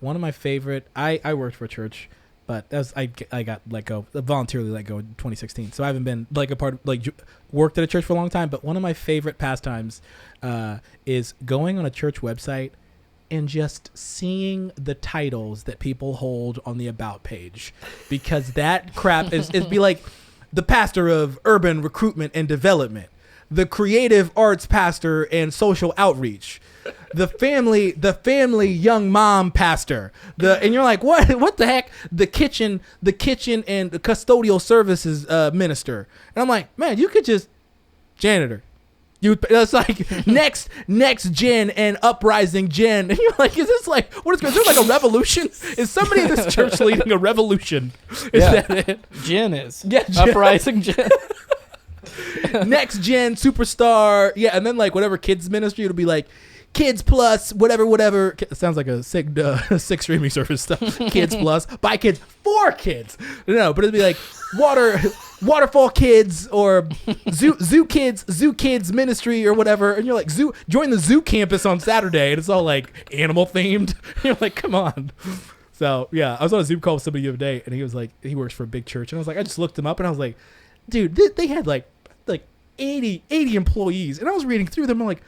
one of my favorite. I worked for a church, but I got voluntarily let go in 2016. So I haven't been a part of worked at a church for a long time. But one of my favorite pastimes is going on a church website and just seeing the titles that people hold on the about page, because that crap is be like the pastor of urban recruitment and development, the creative arts pastor and social outreach, the family young mom pastor, and you're like, what the heck? The kitchen and the custodial services minister. And I'm like, man, you could just janitor. It's like next gen and uprising gen. And you're like, is this what is there a revolution? Is somebody in this church leading a revolution? Is that it? Gen is. Yeah, uprising gen. Next gen superstar. Yeah, and then whatever kids ministry, it'll be Kids Plus, whatever. It sounds like a sick streaming service stuff. Kids Plus, by kids, for kids. No, but it'd be Waterfall Kids or Zoo Kids Ministry or whatever. And you're like, join the zoo campus on Saturday, and it's all animal themed. You're like, come on. So yeah, I was on a Zoom call with somebody the other day, and he was like, he works for a big church, and I was like, I just looked him up, and I was like, dude, they had 80 employees, and I was reading through them. I'm like,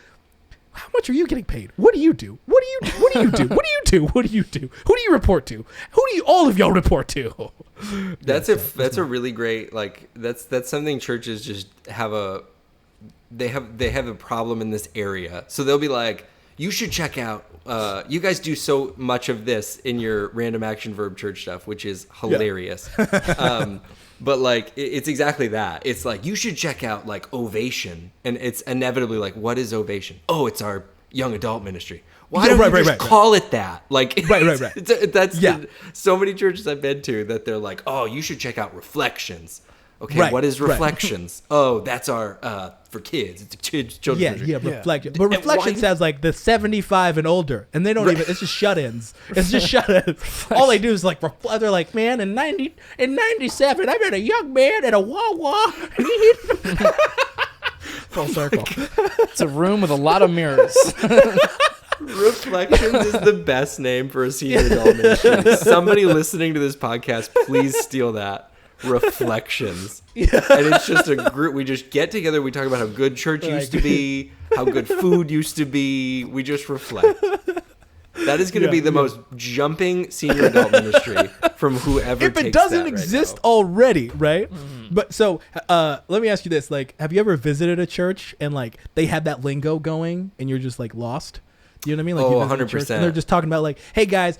how much are you getting paid? What do you do? What do you do? What do you do? What do you do? What do you do? Who do you report to? Who do all of y'all report to? That's a really great that's something churches just have they have a problem in this area. So they'll be like, you should check out you guys do so much of this in your random action verb church stuff, which is hilarious. Yeah. But it's exactly that. It's you should check out Ovation, and it's inevitably what is Ovation? Oh, it's our young adult ministry. Why don't you just call it that? Right. That's so many churches I've been to that they're like, oh, you should check out Reflections. Okay, what is Reflections? Oh, that's our for kids. It's a children's ministry. Yeah, Reflections. But Reflections sounds like the 75 and older, and they don't even. It's just shut-ins. It's just shut-ins. All they do is they're like, man, in 97, I met a young man at a Wawa. Full circle. It's a room with a lot of mirrors. Reflections is the best name for a senior adult ministry. Somebody listening to this podcast, please steal that. Reflections. Yeah. And it's just a group. We just get together. We talk about how good church used to be, how good food used to be. We just reflect. That is going to be the most jumping senior adult ministry from whoever If takes it doesn't that exist right now. already, right? But so let me ask you this. Like, have you ever visited a church and like they had that lingo going and you're just like lost? You know what I mean? Like, Oh, you visit a church 100%. and they're just talking about like, hey guys,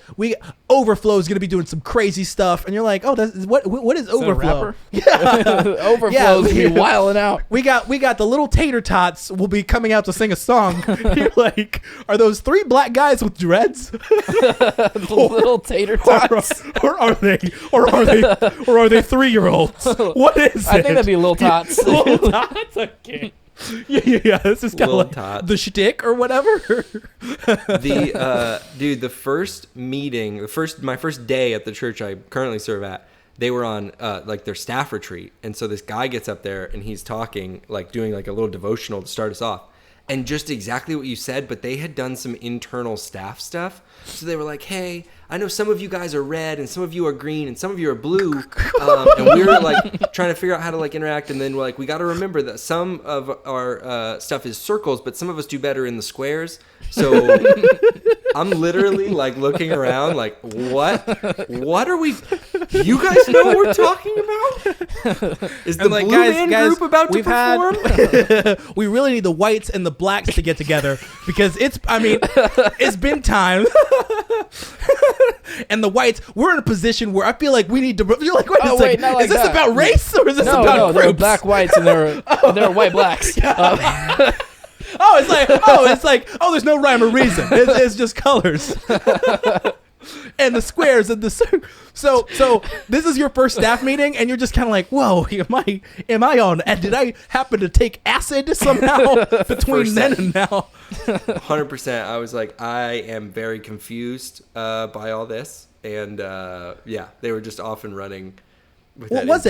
Overflow is gonna be doing some crazy stuff, and you're like, oh, that's what is Overflow? Overflow's gonna be wilding out. We got the little tater tots will be coming out to sing a song. You're like, are those 3 black guys with dreads? The little tater tots. or are they 3-year-olds? What is I it? think that'd be little tots. Little tots. Okay. Yeah. This is kind of Little like tots. the shtick or whatever. The first meeting, my first day at the church I currently serve at, they were on like their staff retreat, and so this guy gets up there and he's talking, like doing like a little devotional to start us off, and just exactly what you said, but they had done some internal staff stuff. So they were like, hey, I know some of you guys are red and some of you are green and some of you are blue. And we were like trying to figure out how to like interact. And then we're like, we got to remember that some of our stuff is circles, but some of us do better in the squares. So I'm literally like looking around like, what are we, you guys know what we're talking about? Is the like, Blue Man group about to perform? We really need the whites and the blacks to get together because it's been time. And the whites, we're in a position where I feel like we need to. You're like, wait a second, not like is this that. about race or is this about No, groups? they're black whites and they're white blacks. It's like, there's no rhyme or reason. It's just colors. And the squares and the so this is your first staff meeting and you're just kind of like, whoa, am I on? And did I happen to take acid somehow between then and now? 100%. I was like, I am very confused by all this, and they were just off and running. With What was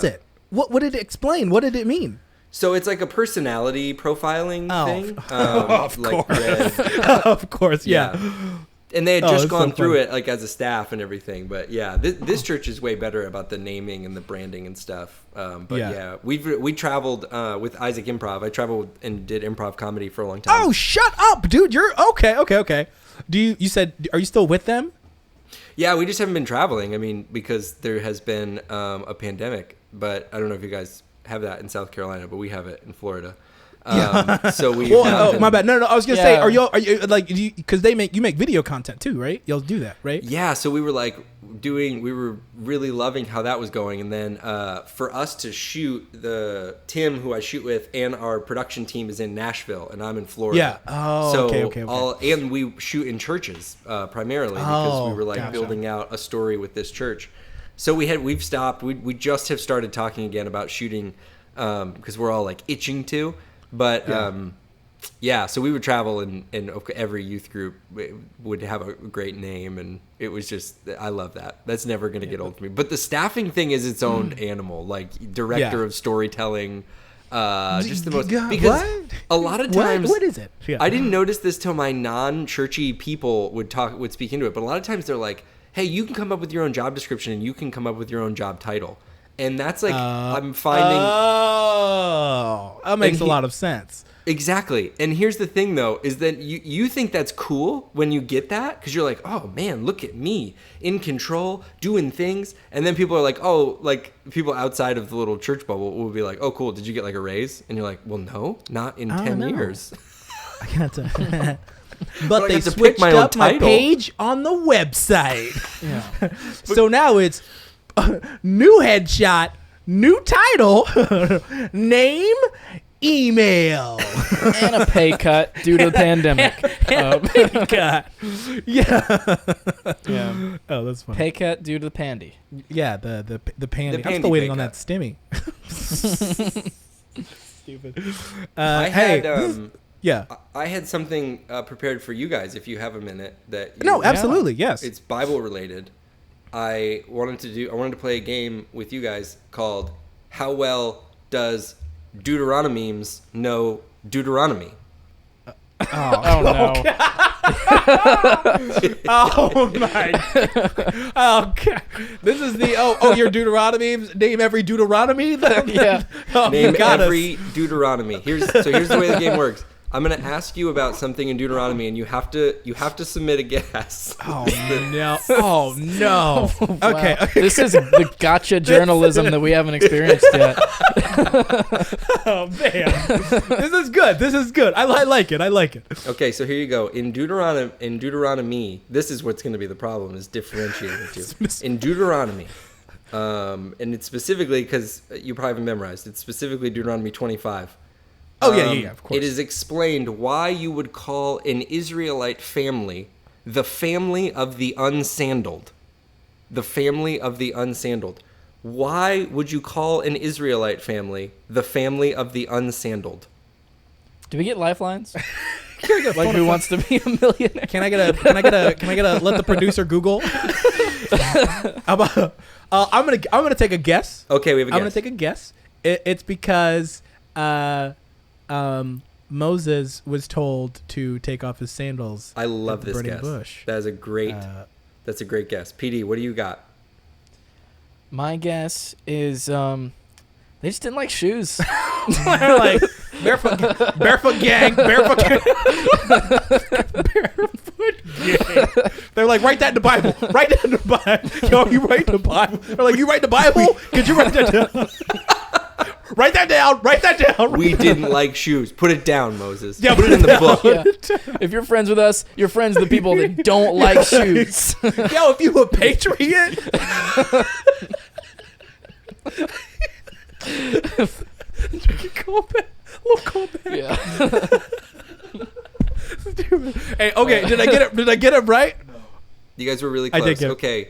it? What did it explain? What did it mean? So it's like a personality profiling thing. Of like course. red. Of course, yeah. And they had just it's gone so through funny. it like as a staff and everything. But yeah, this church is way better about the naming and the branding and stuff. We traveled with Isaac Improv. I traveled and did improv comedy for a long time. Oh, shut up, dude. You're okay. You said, are you still with them? Yeah, we just haven't been traveling. I mean, because there has been a pandemic. But I don't know if you guys have that in South Carolina, but we have it in Florida. So we. My bad. No. I was gonna say, are you like, because you make video content too, right? Y'all do that, right? Yeah. So we were like we were really loving how that was going, and then for us to shoot, Tim, who I shoot with, and our production team is in Nashville, and I'm in Florida. Yeah. Oh. So okay. And we shoot in churches primarily because we were like building out a story with this church. So we've stopped. We just have started talking again about shooting because we're all like itching to. But so we would travel and every youth group would have a great name, and it was just, I love that. That's never going to get old for me. But the staffing thing is its own animal, like director of storytelling, just the most, because a lot of times, what is it? Yeah. I didn't notice this till my non-churchy people would speak into it, but a lot of times they're like, hey, you can come up with your own job description and you can come up with your own job title. And that's like, I'm finding... Oh, that makes a lot of sense. Exactly. And here's the thing, though, is that you think that's cool when you get that, because you're like, oh, man, look at me, in control, doing things. And then people are like, oh, like people outside of the little church bubble will be like, oh, cool, did you get like a raise? And you're like, well, no, not in 10 years. I got to... But they I to switched my own up my title. page on the website. Yeah. So now it's new headshot, new title, name, email, and a pay cut due to the pandemic. Pay cut. Yeah. Oh, that's funny. Pay cut due to the pandy. Yeah, the pandy. I'm pandy still waiting pay on cut. that stimmy. Stupid. I had... Yeah. I had something prepared for you guys if you have a minute. No, absolutely, yes. It's Bible related. I wanted to play a game with you guys called How Well Does Deuteronomy know Deuteronomy? Oh no. Oh my! Okay, this is the your Deuteronomy. Name every Deuteronomy. Then? Yeah. Name every Deuteronomy. Here's the way the game works. I'm gonna ask you about something in Deuteronomy, and you have to submit a guess. Oh no! Oh no! Wow. Okay. This is the gotcha journalism that we haven't experienced yet. Oh man, this is good. This is good. I like it. I like it. Okay, so here you go. In Deuteronomy, this is what's going to be the problem: is differentiating the two. In Deuteronomy, and it's specifically because you probably haven't memorized. It's specifically Deuteronomy 25. Oh yeah, of course. It is explained why you would call an Israelite family the family of the unsandaled. The family of the unsandaled. Why would you call an Israelite family the family of the unsandaled? Do we get lifelines? Like who wants to be a millionaire? Can I get a let the producer Google? I'm gonna take a guess. Okay, we have a guess. I'm gonna take a guess. It's because Moses was told to take off his sandals. I love at the this burning guess. bush. That's a great guess. PD, what do you got? My guess is they just didn't like shoes. They're like barefoot gang. They're like, write that in the Bible. Write that in the Bible. Yo, you write the Bible. They're like, you write the Bible? Could you write that down? Write that down. Write that down. We didn't like shoes. Put it down, Moses. Yeah, put it in the book. Yeah. If you're friends with us, you're friends with the people that don't like shoes. Yo, if you a patriot. Callback. Yeah. Hey, okay. Did I get it right? You guys were really I close. did get it. Okay.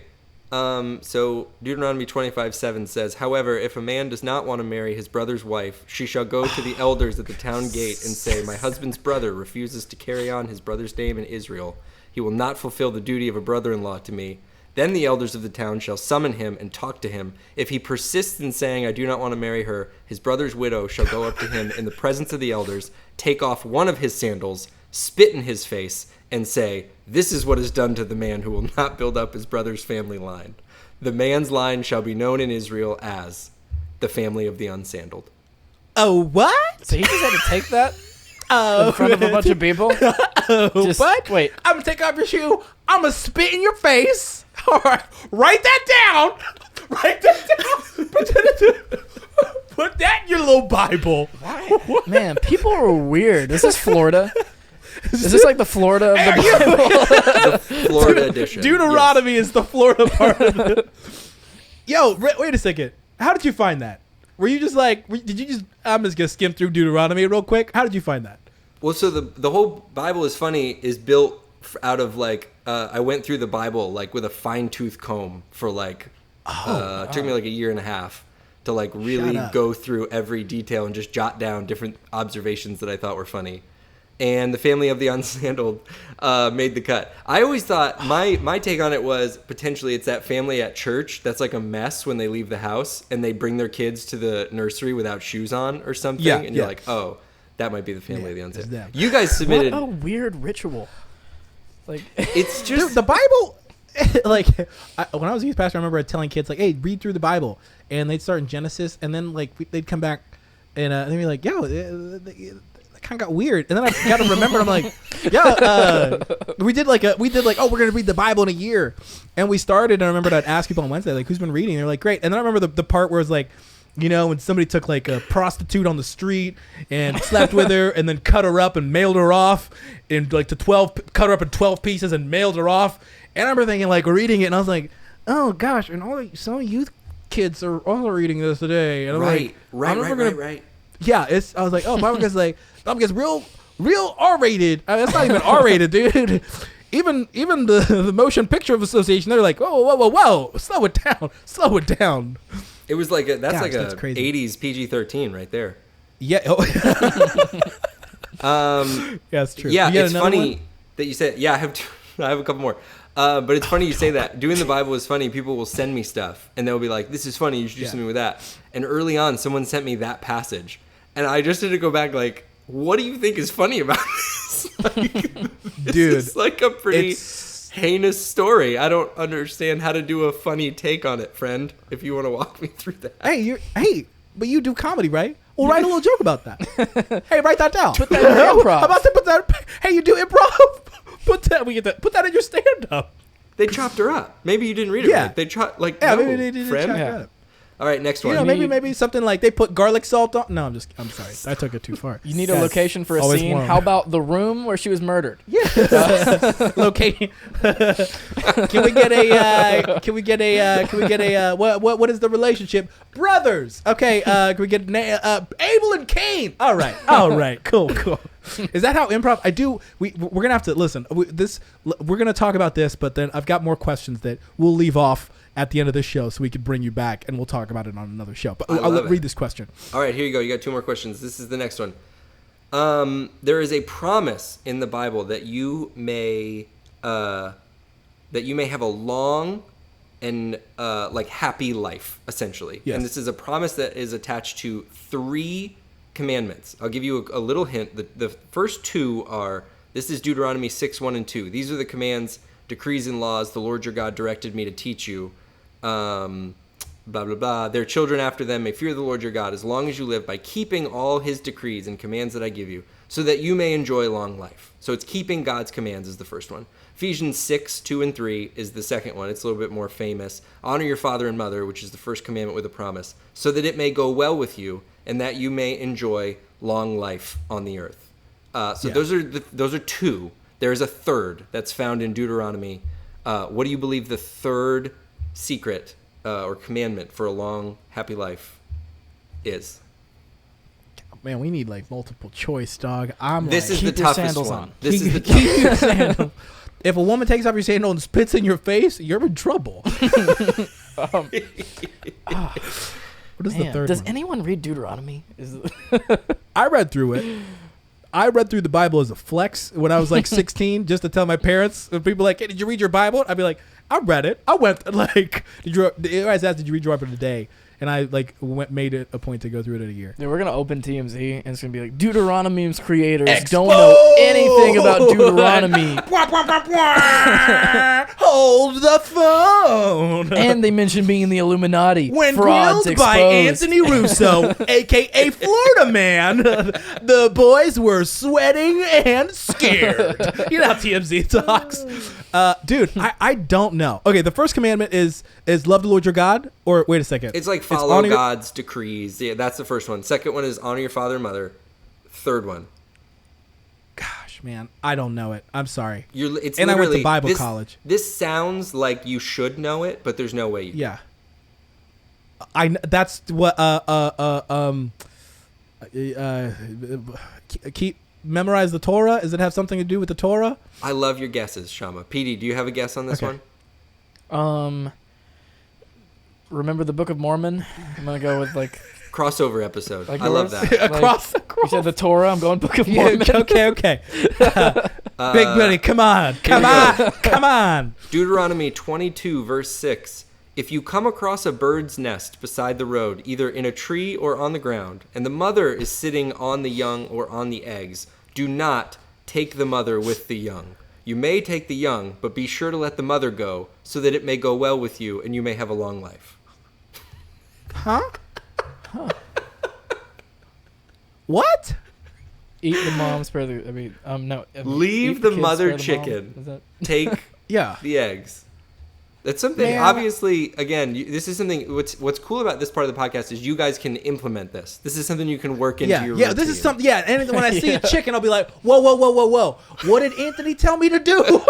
So Deuteronomy 25:7 says, "However, if a man does not want to marry his brother's wife, she shall go to the elders at the town gate and say, 'My husband's brother refuses to carry on his brother's name in Israel. He will not fulfill the duty of a brother-in-law to me.' Then the elders of the town shall summon him and talk to him. If he persists in saying, 'I do not want to marry her,' his brother's widow shall go up to him in the presence of the elders, take off one of his sandals, spit in his face, and say, 'This is what is done to the man who will not build up his brother's family line. The man's line shall be known in Israel as the family of the unsandaled.'" Oh, what? So he just had to take that in front of a bunch of people? Just, what? Wait. I'm going to take off your shoe. I'm going to spit in your face. All right. Write that down. Write that down. Put that in your little Bible. Man, people are weird. Is this Florida? Is this like the Florida of the Bible? The Florida edition. Deuteronomy is the Florida part of it. Yo, wait a second. How did you find that? Were you just like, did you just, I'm just going to skim through Deuteronomy real quick. How did you find that? Well, so the whole Bible is funny is built out of like I went through the Bible like with a fine-tooth comb for like it took me like a year and a half to like really go through every detail and just jot down different observations that I thought were funny. And the family of the unsandaled made the cut. I always thought my take on it was potentially it's that family at church that's like a mess when they leave the house and they bring their kids to the nursery without shoes on or something. Yeah, and you're like, oh, that might be the family of the it's unsandaled. them. You guys submitted. What a weird ritual. Like, It's just Dude, the Bible, like, when I was a youth pastor, I remember telling kids, like, hey, read through the Bible. And they'd start in Genesis, and then, like, they'd come back, and they'd be like, yo, that kind of got weird. And then I got to remember, I'm like, yeah, we did like, oh, we're going to read the Bible in a year. And we started, and I remember I'd ask people on Wednesday, like, who's been reading? They're like, great. And then I remember the part where it's like, you know, when somebody took like a prostitute on the street and slept with her and then cut her up and mailed her off and like cut her up in 12 pieces and mailed her off. And I remember thinking, like, reading it, and I was like, oh gosh, and some youth kids are also reading this today. And I'm right. Yeah, I was like, oh, Bible gets real R-rated. I mean, that's not even R-rated, dude. Even the Motion Picture Association, they're like, whoa, slow it down. It was like that's Gosh, like that's a crazy. 80s PG-13 right there. Yeah. Oh. Yeah, that's true. Yeah, You got it's another funny one? that you said. Yeah, I have a couple more. But it's funny you say that. Doing the Bible is funny. People will send me stuff, and they'll be like, "This is funny. You should do something with that." And early on, someone sent me that passage, and I just had to go back like, what do you think is funny about this? This Dude, is like a pretty it's- heinous story. I don't understand how to do a funny take on it, friend. If you want to walk me through that. Hey, but you do comedy, right? Well, write a little joke about that. Hey, write that down. Put that in improv. How about to put that? Hey, you do improv? Put that in your stand-up. They chopped her up. Maybe you didn't read it Yeah. right. They chopped Yeah, no, maybe they did friend. chop Yeah. it up. All right, next You one. know, maybe something like they put garlic salt on. No, I'm sorry. I took it too far. You need a Guys, location for a always scene. warm. How about the room where she was murdered? Location. Can we get a what is the relationship? Brothers. Okay, can we get Abel and Cain? All right. Cool. Is that how improv? We're gonna have to listen. We're gonna talk about this, but then I've got more questions that we'll leave off at the end of this show, so we can bring you back and we'll talk about it on another show. But I'll read this question. All right, here you go. You got 2 more questions. This is the next one. There is a promise in the Bible that you may have a long and like happy life, essentially. Yes. And this is a promise that is attached to 3 commandments. I'll give you a little hint. The first 2 are, this is Deuteronomy 6, 1 and 2. These are the commands, decrees, and laws the Lord your God directed me to teach you. Blah, blah, blah. Their children after them may fear the Lord your God as long as you live by keeping all his decrees and commands that I give you, so that you may enjoy long life. So it's keeping God's commands is the first one. Ephesians 6, 2 and 3 is the second one. It's a little bit more famous. Honor your father and mother, which is the first commandment with a promise, so that it may go well with you and that you may enjoy long life on the earth. Those are 2. There's a third that's found in Deuteronomy. What do you believe the third secret or commandment for a long, happy life is? Man, we need like multiple choice, dog. This is the keep your toughest sandals one. on. This is the Keep toughest. your sandal. If a woman takes off your sandal and spits in your face, you're in trouble. What is the Man, third does one? anyone read Deuteronomy? I read through it. I read through the Bible as a flex when I was like 16, just to tell my parents. If people were like, hey, did you read your Bible? I'd be like, I read it. I went like, you guys asked, did you read your Bible today? And I like made it a point to go through it in a year. Yeah, we're gonna open TMZ and it's gonna be like Deuteronomy's creators don't know anything about Deuteronomy, Hold the phone. and they mention being in the Illuminati. When Frauds grilled by exposed. Anthony Russo, a.k.a. Florida Man, the boys were sweating and scared. You know how TMZ talks. Dude, I don't know. Okay, the first commandment is love the Lord your God, or wait a second. It's like follow honor- God's decrees. Yeah, that's the first one. Second one is honor your father and mother. Third one. Gosh, man, I don't know it. I'm sorry. It's And I went to literally- Bible this, college. This sounds like you should know it, but there's no way you. Yeah. That's what keep memorize the Torah. Does it have something to do with the Torah? I love your guesses, Shama. PD, do you have a guess on this Okay. one? Remember the Book of Mormon? I'm gonna go with like Crossover episode. Like I love yours? that. Across. you said the Torah. I'm going Book of Yeah, Mormon. okay. Big buddy, come on. Deuteronomy 22, verse 6. If you come across a bird's nest beside the road, either in a tree or on the ground, and the mother is sitting on the young or on the eggs, do not take the mother with the young. You may take the young, but be sure to let the mother go, so that it may go well with you and you may have a long life. Huh? What? Eat the mom, spare the. I mean, no. Leave eat the kid, mother spare the mom. chicken. Is that? Take Yeah. the eggs. That's something, Man. obviously, again, this is something, what's cool about this part of the podcast is you guys can implement this. This is something you can work into your This is routine. something. Yeah, and when I see a chicken, I'll be like, whoa. What did Anthony tell me to do?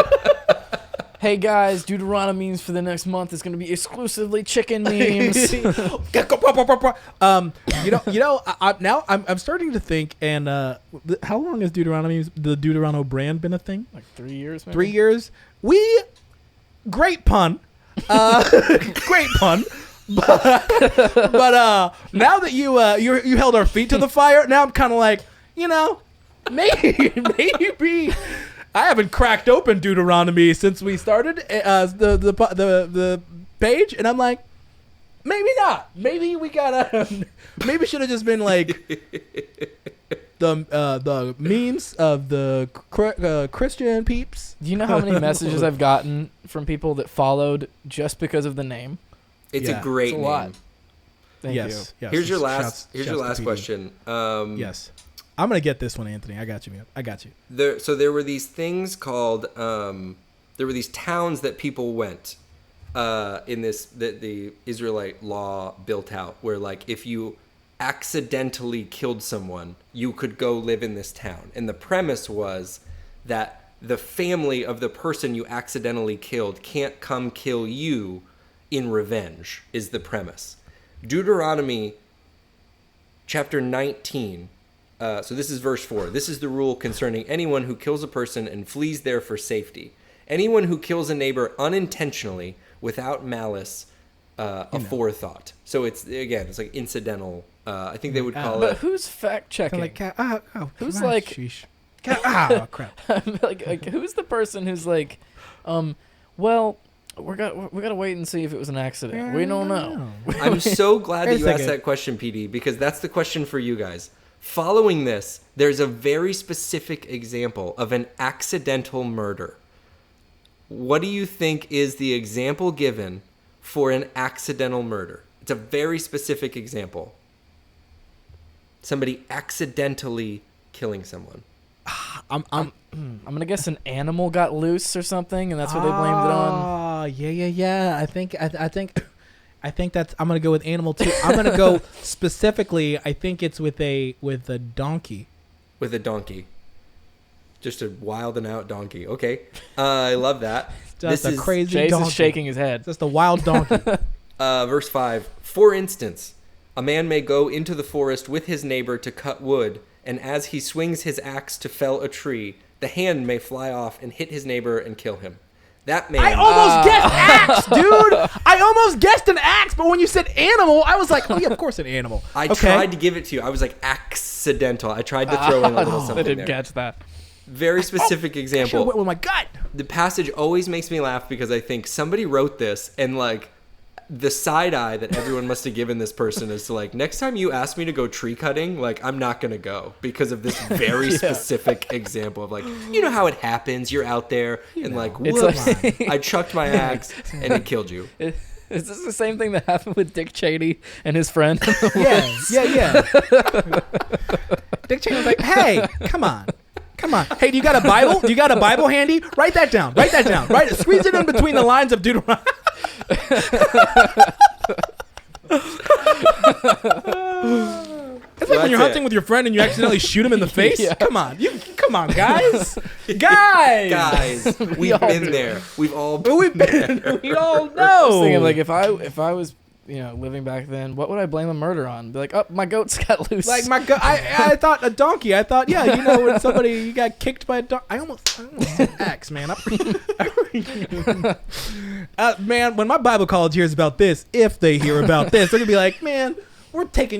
Hey guys, Deuteronomy for the next month is going to be exclusively chicken memes. Now I'm starting to think. And how long has the Deuteronomy brand been a thing? Like 3 years, maybe? 3 years. Great pun. Great pun. But now that you held our feet to the fire, now I'm kind of like, maybe I haven't cracked open Deuteronomy since we started the page, and I'm like, maybe not. Maybe we gotta. Maybe should have just been like, the memes of the Christian peeps. Do you know how many messages I've gotten from people that followed just because of the name? It's a great name. Lot. Thank you. Yes. Here's your last to question. Yes. I'm gonna get this one, Anthony. I got you, man. I got you. There were these things called there were these towns that people went in this that the Israelite law built out, where like if you accidentally killed someone, you could go live in this town. And the premise was that the family of the person you accidentally killed can't come kill you in revenge, is the premise. Deuteronomy chapter 19, so this is verse 4. This is the rule concerning anyone who kills a person and flees there for safety. Anyone who kills a neighbor unintentionally without malice aforethought. So it's like incidental. I think they would call But it. who's fact checking? Who's like, like, crap. like who's the person who's like, well, we gotta wait and see if it was an accident. We don't know. I'm so glad that Wait a you asked second. that question, PD, because that's the question for you guys. Following this, there's a very specific example of an accidental murder. What do you think is the example given for an accidental murder? It's a very specific example. Somebody accidentally killing someone. I'm gonna guess an animal got loose or something, and that's what they blamed it on. Oh, yeah. I think that's. I'm gonna go with animal too. I'm gonna go specifically. I think it's with a donkey. With a donkey. Just a wild and out donkey. Okay. I love that. Just a crazy Cheez donkey. is shaking his head. Just a wild donkey. Verse 5. For instance, a man may go into the forest with his neighbor to cut wood, and as he swings his axe to fell a tree, the hand may fly off and hit his neighbor and kill him. That man... I almost guessed axe, dude. I almost guessed an axe, but when you said animal, I was like, oh, yeah, of course an animal. I tried to give it to you. I was like, accidental. I tried to throw in a little I something didn't there. catch that. Very specific I example. went with my gut. The passage always makes me laugh because I think somebody wrote this and like the side eye that everyone must have given this person is to like, next time you ask me to go tree cutting, like I'm not going to go because of this very specific example of like, you know how it happens. You're out there and like, It's whoops, like- I chucked my axe and it killed you. Is this the same thing that happened with Dick Cheney and his friend? Yeah. Dick Cheney was like, hey, come on. Hey, do you got a Bible? Do you got a Bible handy? Write that down. Squeeze it in between the lines of Deuteronomy. It's like when you're hunting with your friend and you accidentally shoot him in the face. Yeah. Come on, guys. Guys, we've all been do. there. We've all We've been. We all I was know. thinking, like, if I was, living back then, what would I blame a murder on? Be like, oh, my goats got loose. Like I thought a donkey. I thought, when you got kicked by a donkey. I almost said axe, man. Man, when my Bible college hears about this, if they hear about this, they're gonna be like, man, we're gonna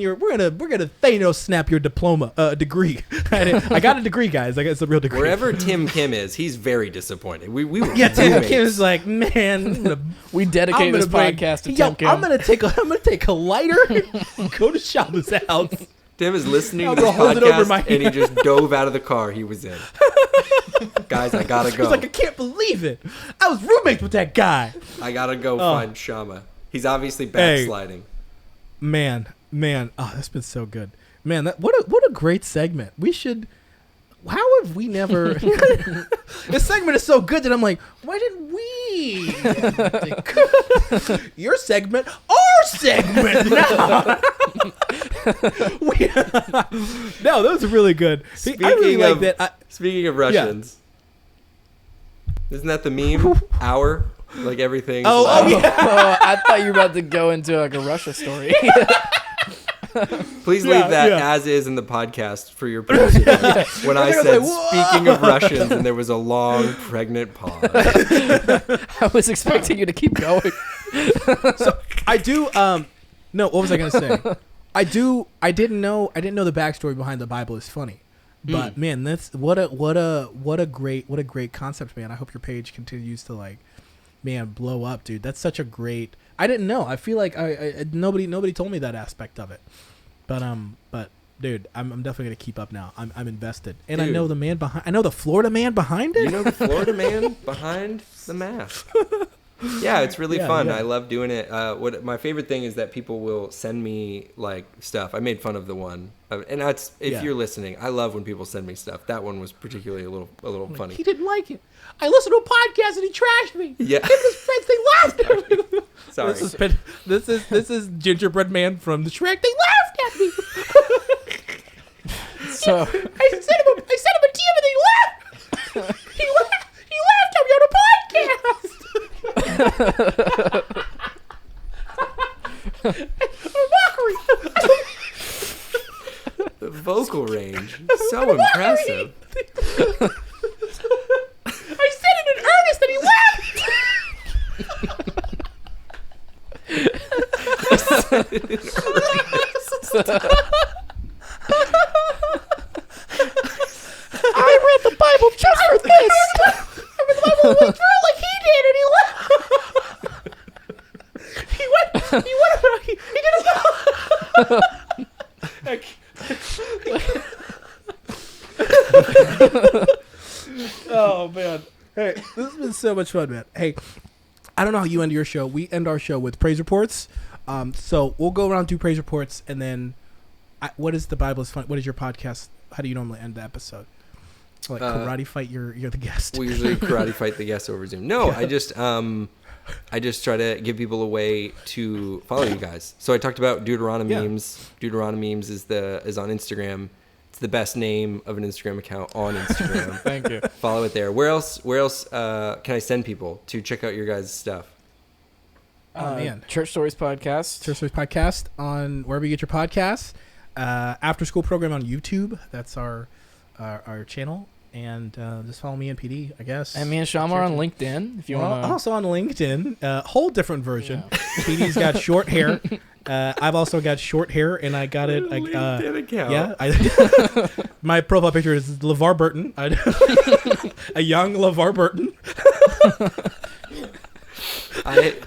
Thanos snap your degree. I got a degree, guys. I got it's a real degree. Wherever Tim Kim is, he's very disappointed. We were Tim roommates. Kim is like, man, we dedicate this podcast to Tim Kim. I'm gonna take a lighter, and go to Shabba's house. Tim is listening I'll to this go hold it over my podcast and he hand. just dove out of the car he was in. Guys, I gotta go. He's like, I can't believe it. I was roommates with that guy. I gotta go find Shama. He's obviously backsliding. Man, that's been so good. Man, what a great segment. We should. How have we never? This segment is so good that I'm like, why didn't we? Your segment, our segment. No, no, that was really good. I really like that. Speaking of Russians, isn't that the meme? Our like everything. Oh, yeah. Oh, I thought you were about to go into like a Russia story. Please leave that yeah. as is in the podcast for your producer. When I was said like, "Whoa." speaking of Russians, and there was a long pregnant pause. I was expecting you to keep going. So I do. No, what was I gonna say? I didn't know the backstory behind the Bible is funny, but man, that's what a great concept, man. I hope your page continues to blow up, dude. That's such a great. I didn't know. I feel like I nobody told me that aspect of it, but dude, I'm definitely gonna keep up now. I'm invested, and I Dude. know the man behind. I know the Florida man behind it. You know the Florida man behind the mask. Yeah, it's really fun. Yeah. I love doing it. What my favorite thing is that people will send me like stuff. I made fun of the one, and that's if you're listening. I love when people send me stuff. That one was particularly a little funny. He didn't like it. I listened to a podcast and he trashed me. Yeah. Him and his friends, they laughed at me. Sorry. This is Gingerbread Man from the Shrek. They laughed at me. So I sent him a DM and they laughed. He laughed at me on a podcast. Mockery. The vocal range, so impressive. I said it in earnest and he I read the Bible just for this. I read the Bible went through like he did, and he laughed. He did it. Oh man! Hey, this has been so much fun, man. Hey, I don't know how you end your show. We end our show with praise reports. So we'll go around do praise reports, and then what is the Bible is fun? What is your podcast? How do you normally end the episode? Like karate fight, you're the guest. We usually karate fight the guests over Zoom. No, I just try to give people a way to follow you guys. So I talked about Deuteronomy memes. Deuteronomy memes is on Instagram. It's the best name of an Instagram account on Instagram. thank you. Follow it there. Where else can I send people to check out your guys' stuff? Oh man, Church Stories podcast. Church Stories podcast on wherever you get your podcasts. After school program on YouTube. That's our channel. And just follow me and PD, I guess. And me and Shama are on LinkedIn. If you want to. Also on LinkedIn, whole different version. PD's got short hair. I've also got short hair, and I got it. LinkedIn account. Yeah. My profile picture is LeVar Burton. A young LeVar Burton.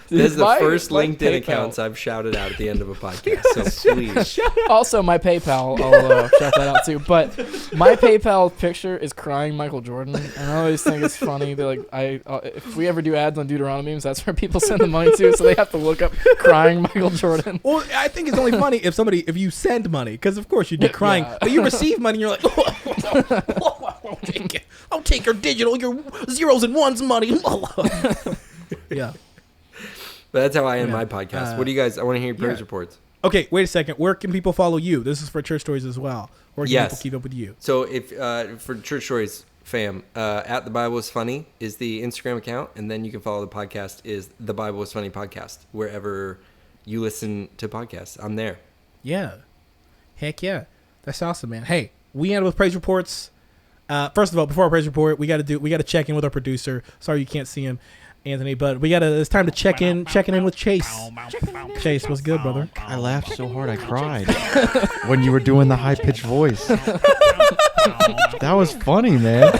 This is the first my LinkedIn PayPal. accounts I've shouted out at the end of a podcast. So please. Also, my PayPal, I'll shout that out too. But my PayPal picture is crying Michael Jordan, and I always think it's funny that if we ever do ads on Deuteronomy memes, that's where people send the money to, so they have to look up crying Michael Jordan. Well, I think it's only funny if you send money, because of course you'd be crying, but you receive money, and you're like, I'll take it. I'll take your digital, your zeros and ones money. Yeah. But that's how I end my podcast. What do you guys? I want to hear your praise reports. Okay, wait a second. Where can people follow you? This is for Church Stories as well. Where can people keep up with you? So if for Church Stories fam, at The Bible is Funny is the Instagram account, and then you can follow the podcast is The Bible is Funny podcast wherever you listen to podcasts. I'm there. Yeah. Heck yeah. That's awesome, man. Hey, we end with praise reports. First of all, before our praise report, we got to check in with our producer. Sorry you can't see him, Anthony, but it's time to checking in with Chase. Chase, what's good, brother? I laughed so hard I cried when you were doing the high-pitched voice. That was funny, man.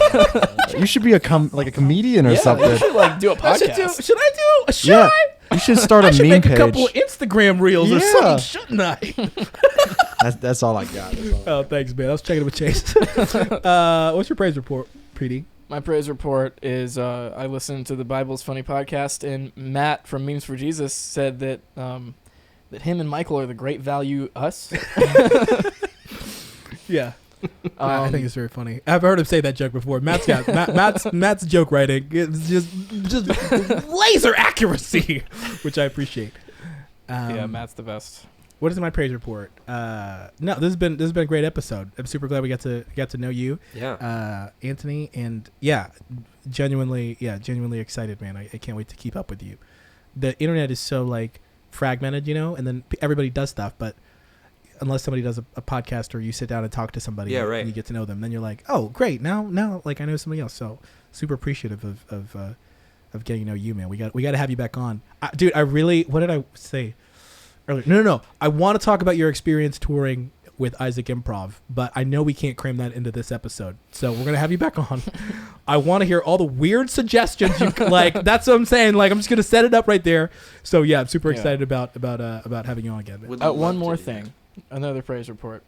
You should be a comedian or something. You should do a podcast. Should I do a show? Yeah, you should start a I should meme make a page. couple of Instagram reels or Yeah. something, shouldn't I? That's all I got. Oh, thanks, man. I was checking in with Chase. What's your praise report, PD? My praise report is I listened to the Bible's Funny podcast, and Matt from Memes for Jesus said that that him and Michael are the great value us. Yeah. I think it's very funny. I've heard him say that joke before. Matt's joke writing is just laser accuracy, which I appreciate. Yeah, Matt's the best. What is my praise report? No, this has been a great episode. I'm super glad we got to know you, Anthony, and genuinely excited, man. I can't wait to keep up with you. The internet is so fragmented, and then everybody does stuff, but unless somebody does a podcast or you sit down and talk to somebody, and you get to know them, then you're like, oh, great, now I know somebody else. So super appreciative of getting to know you, man. We got to have you back on, dude. What did I say earlier? No. I want to talk about your experience touring with Isaac Improv, but I know we can't cram that into this episode, so we're gonna have you back on. I want to hear all the weird suggestions you that's what I'm saying. I'm just gonna set it up right there. So yeah, I'm super excited about having you on again, man. One more thing. Another praise report.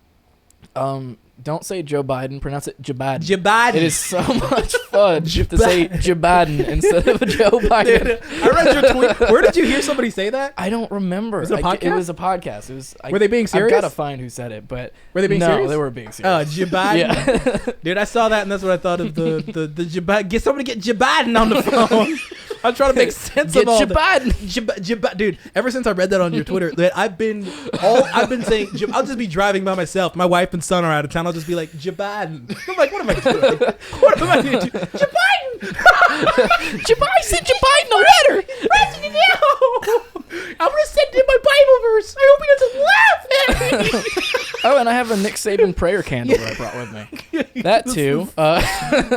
Don't say Joe Biden. Pronounce it Jabad. Jabad. It is so much fun to say Jabaden instead of Joe Biden. Dude, I read your tweet. Where did you hear somebody say that? I don't remember. Was it a podcast? It was a podcast. It was. Were they being serious? I've got to find who said it, but Were they being no, serious? they were being Oh, serious. Jabad. Yeah. Dude, I saw that and that's what I thought of the Jabad. Get somebody get Jabaden on the phone. I'm trying to make sense Get of all Jabaden. Dude, ever since I read that on your Twitter, that I've been saying, I'll just be driving by myself. My wife and son are out of town. I'll just be like, Jabaden. I'm like, what am I doing? What am I doing? Jabaden! Jabiden sent Jabiden a letter. President, no! I'm going to send him my Bible verse. I hope he doesn't laugh at me. Oh, and I have a Nick Saban prayer candle that I brought with me. That too.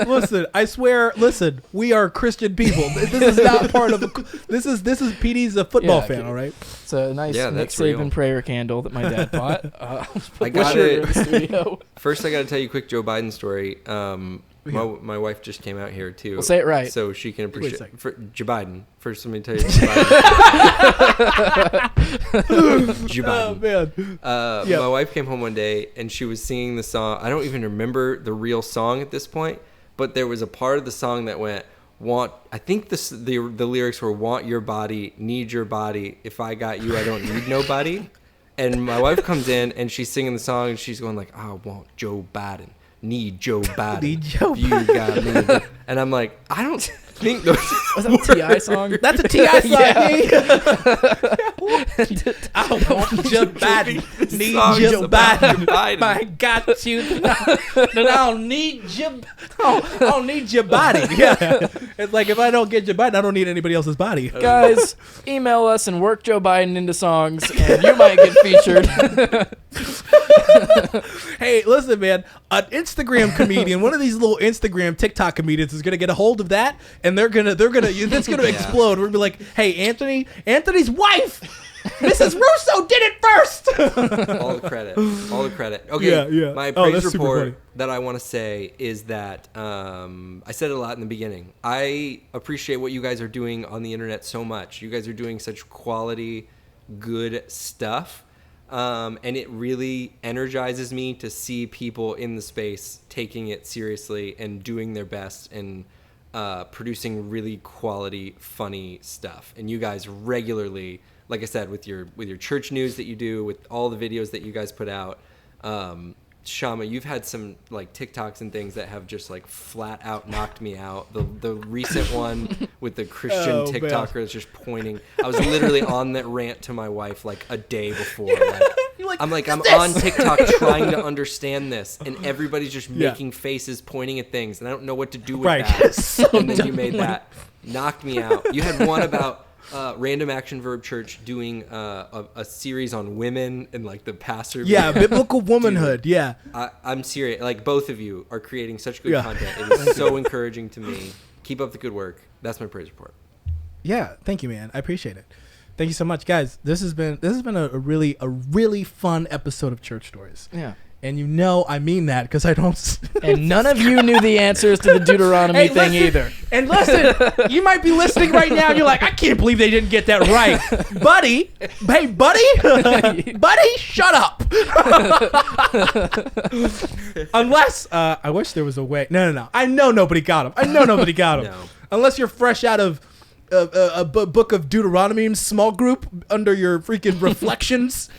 Listen, I swear. Listen, we are Christian people. This is not part of. This is PD's a football fan. All right. It's a nice Nick that's Saban real. prayer candle that my dad bought. I got in the it. studio. First, I got to tell you a quick Joe Biden story. My wife just came out here too. Well, say it right. So she can appreciate. second. For Joe Biden. First, let me tell you. Joe Oh Biden. man. My wife came home one day and she was singing the song. I don't even remember the real song at this point, but there was a part of the song that went, I think the lyrics were, want your body, need your body. If I got you, I don't need nobody. And my wife comes in and she's singing the song and she's going like, I want Joe Biden. Need Joe Biden. Need Joe you got me. And I'm like, I don't think those Was that a T.I. song? That's a T.I. song. Yeah. I want Joe Biden. Need song is Joe about Biden. Biden. I got you. Then I don't need Joe. I don't need your body. Yeah. It's like if I don't get your body, I don't need anybody else's body. Guys, email us and work Joe Biden into songs, and you might get featured. Hey, listen, man. An Instagram comedian, one of these little Instagram TikTok comedians, is gonna get a hold of that, and it's gonna explode. We're gonna be like, hey, Anthony's wife, Mrs. Russo did it first. all the credit. Okay, Yeah. my Oh, praise that's super funny. report that I want to say is that I said it a lot in the beginning. I appreciate what you guys are doing on the internet so much. You guys are doing such quality, good stuff. And it really energizes me to see people in the space taking it seriously and doing their best and producing really quality, funny stuff. And you guys regularly, like I said, with your church news that you do, with all the videos that you guys put out, Shama, you've had some like TikToks and things that have just like flat out knocked me out. The recent one with the Christian TikToker that's just pointing. I was literally on that rant to my wife like a day before. I'm on TikTok trying to understand this, and everybody's just making faces, pointing at things, and I don't know what to do with that. So and then you made that, knocked me out. You had one about Random Action Verb Church doing a series on women and like the pastor. Yeah, biblical womanhood. Dude, yeah. I'm serious. Like both of you are creating such good content. It is so encouraging to me. Keep up the good work. That's my praise report. Yeah, thank you, man. I appreciate it. Thank you so much, guys. This has been a really fun episode of Church Stories. Yeah. And you know I mean that because I don't. And none of you knew the answers to the Deuteronomy thing either. And listen, you might be listening right now and you're like, I can't believe they didn't get that right. Buddy, hey, buddy, buddy, shut up. Unless, I wish there was a way. No. I know nobody got him. No. Unless you're fresh out of a book of Deuteronomy small group under your freaking reflections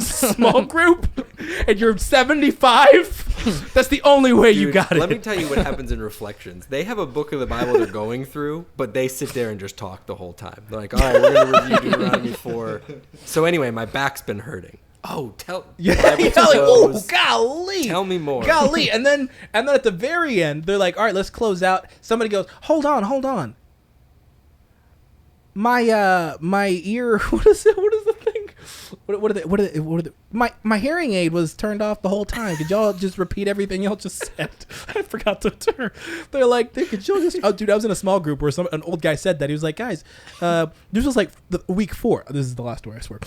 small group, and you're 75. That's the only way you got it. Let me tell you what happens in Reflections. They have a book of the Bible they're going through, but they sit there and just talk the whole time. They're like, all right, we're going to review Deuteronomy 4. So anyway, my back's been hurting. Oh, You're like, oh, golly. Tell me more. Golly. And then at the very end, they're like, all right, let's close out. Somebody goes, hold on. My ear, what is the thing? What are they, my hearing aid was turned off the whole time. Could y'all just repeat everything y'all just said? I forgot to turn. They're like, could y'all just, oh dude, I was in a small group where an old guy said that. He was like, guys, this was like the week 4. This is the last word, I swear.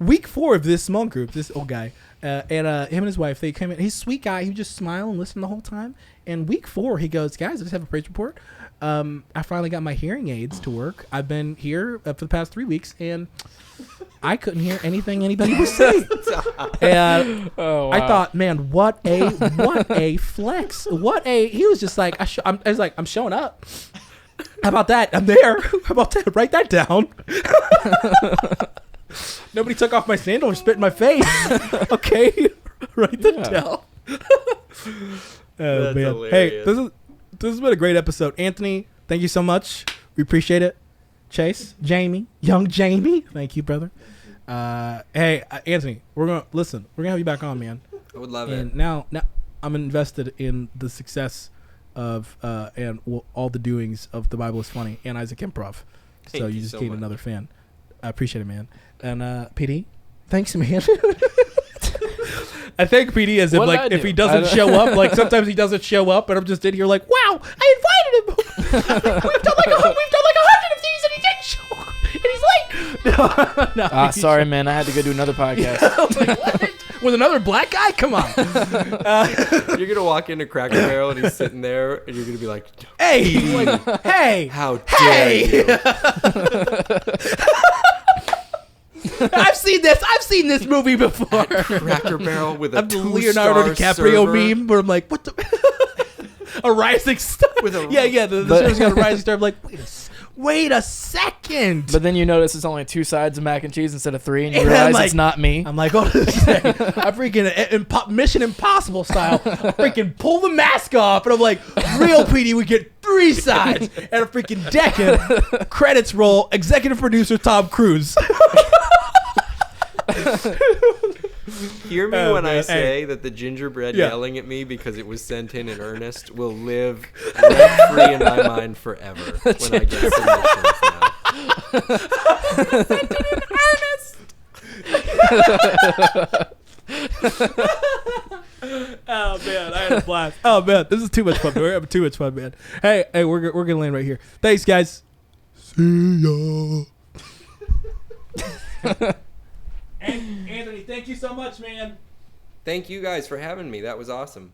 week 4 of this small group, this old guy, and him and his wife, they came in. He's a sweet guy. He would just smile and listen the whole time. And week 4, he goes, guys, I just have a praise report. I finally got my hearing aids to work. I've been here for the past 3 weeks, and I couldn't hear anything anybody was saying. And I thought, man, what a flex. He was just like, I was like, I'm showing up. How about that? I'm there. How about that? Write that down. Nobody took off my sandal or spit in my face. Okay. Write that down. That's man. hilarious. Hey, this has been a great episode. Anthony, thank you so much. We appreciate it. Chase, Jamie, young Jamie, thank you, brother. Hey, Anthony, we're gonna have you back on, man. I would love And it. now I'm invested in the success of all the doings of The Bible is Funny and Isaac Improv. Thank So you you just so gained much. another fan. I appreciate it, man. And PD, thanks, man. I thank PD as if What did like I if do? he doesn't show up, like sometimes he doesn't show up, and I'm just in here like, wow, I invited him. we've done like 100 of these, and he didn't show up, and he's late. No, Sorry, man. I had to go do another podcast. I'm like, what? With another black guy? Come on. You're gonna walk into Cracker Barrel and he's sitting there, and you're gonna be like, Hey, hey, "How dare you?" I've seen this movie before. Cracker Barrel with a I'm the Leonardo DiCaprio server. meme where I'm like, what the? A rising star. With a- yeah. The server's got a rising star. I'm like, wait a second. But then you notice it's only 2 sides of mac and cheese instead of 3, and you And I'm realize like- it's not me. I'm like, oh, I freaking Mission Impossible style. Freaking pull the mask off, and I'm like, real PD would get 3 sides and a freaking deck of credits roll. Executive producer Tom Cruise. Hear me Oh, when I man. say that the gingerbread Yeah. yelling at me because it was sent in earnest will live rent-free in my mind forever when I get submissions now. Sent it in earnest. Oh man, I had a blast. Oh man, this is too much fun. We're having too much fun, man. Hey, we're gonna land right here. Thanks, guys. See ya. Anthony, thank you so much, man. Thank you guys for having me. That was awesome.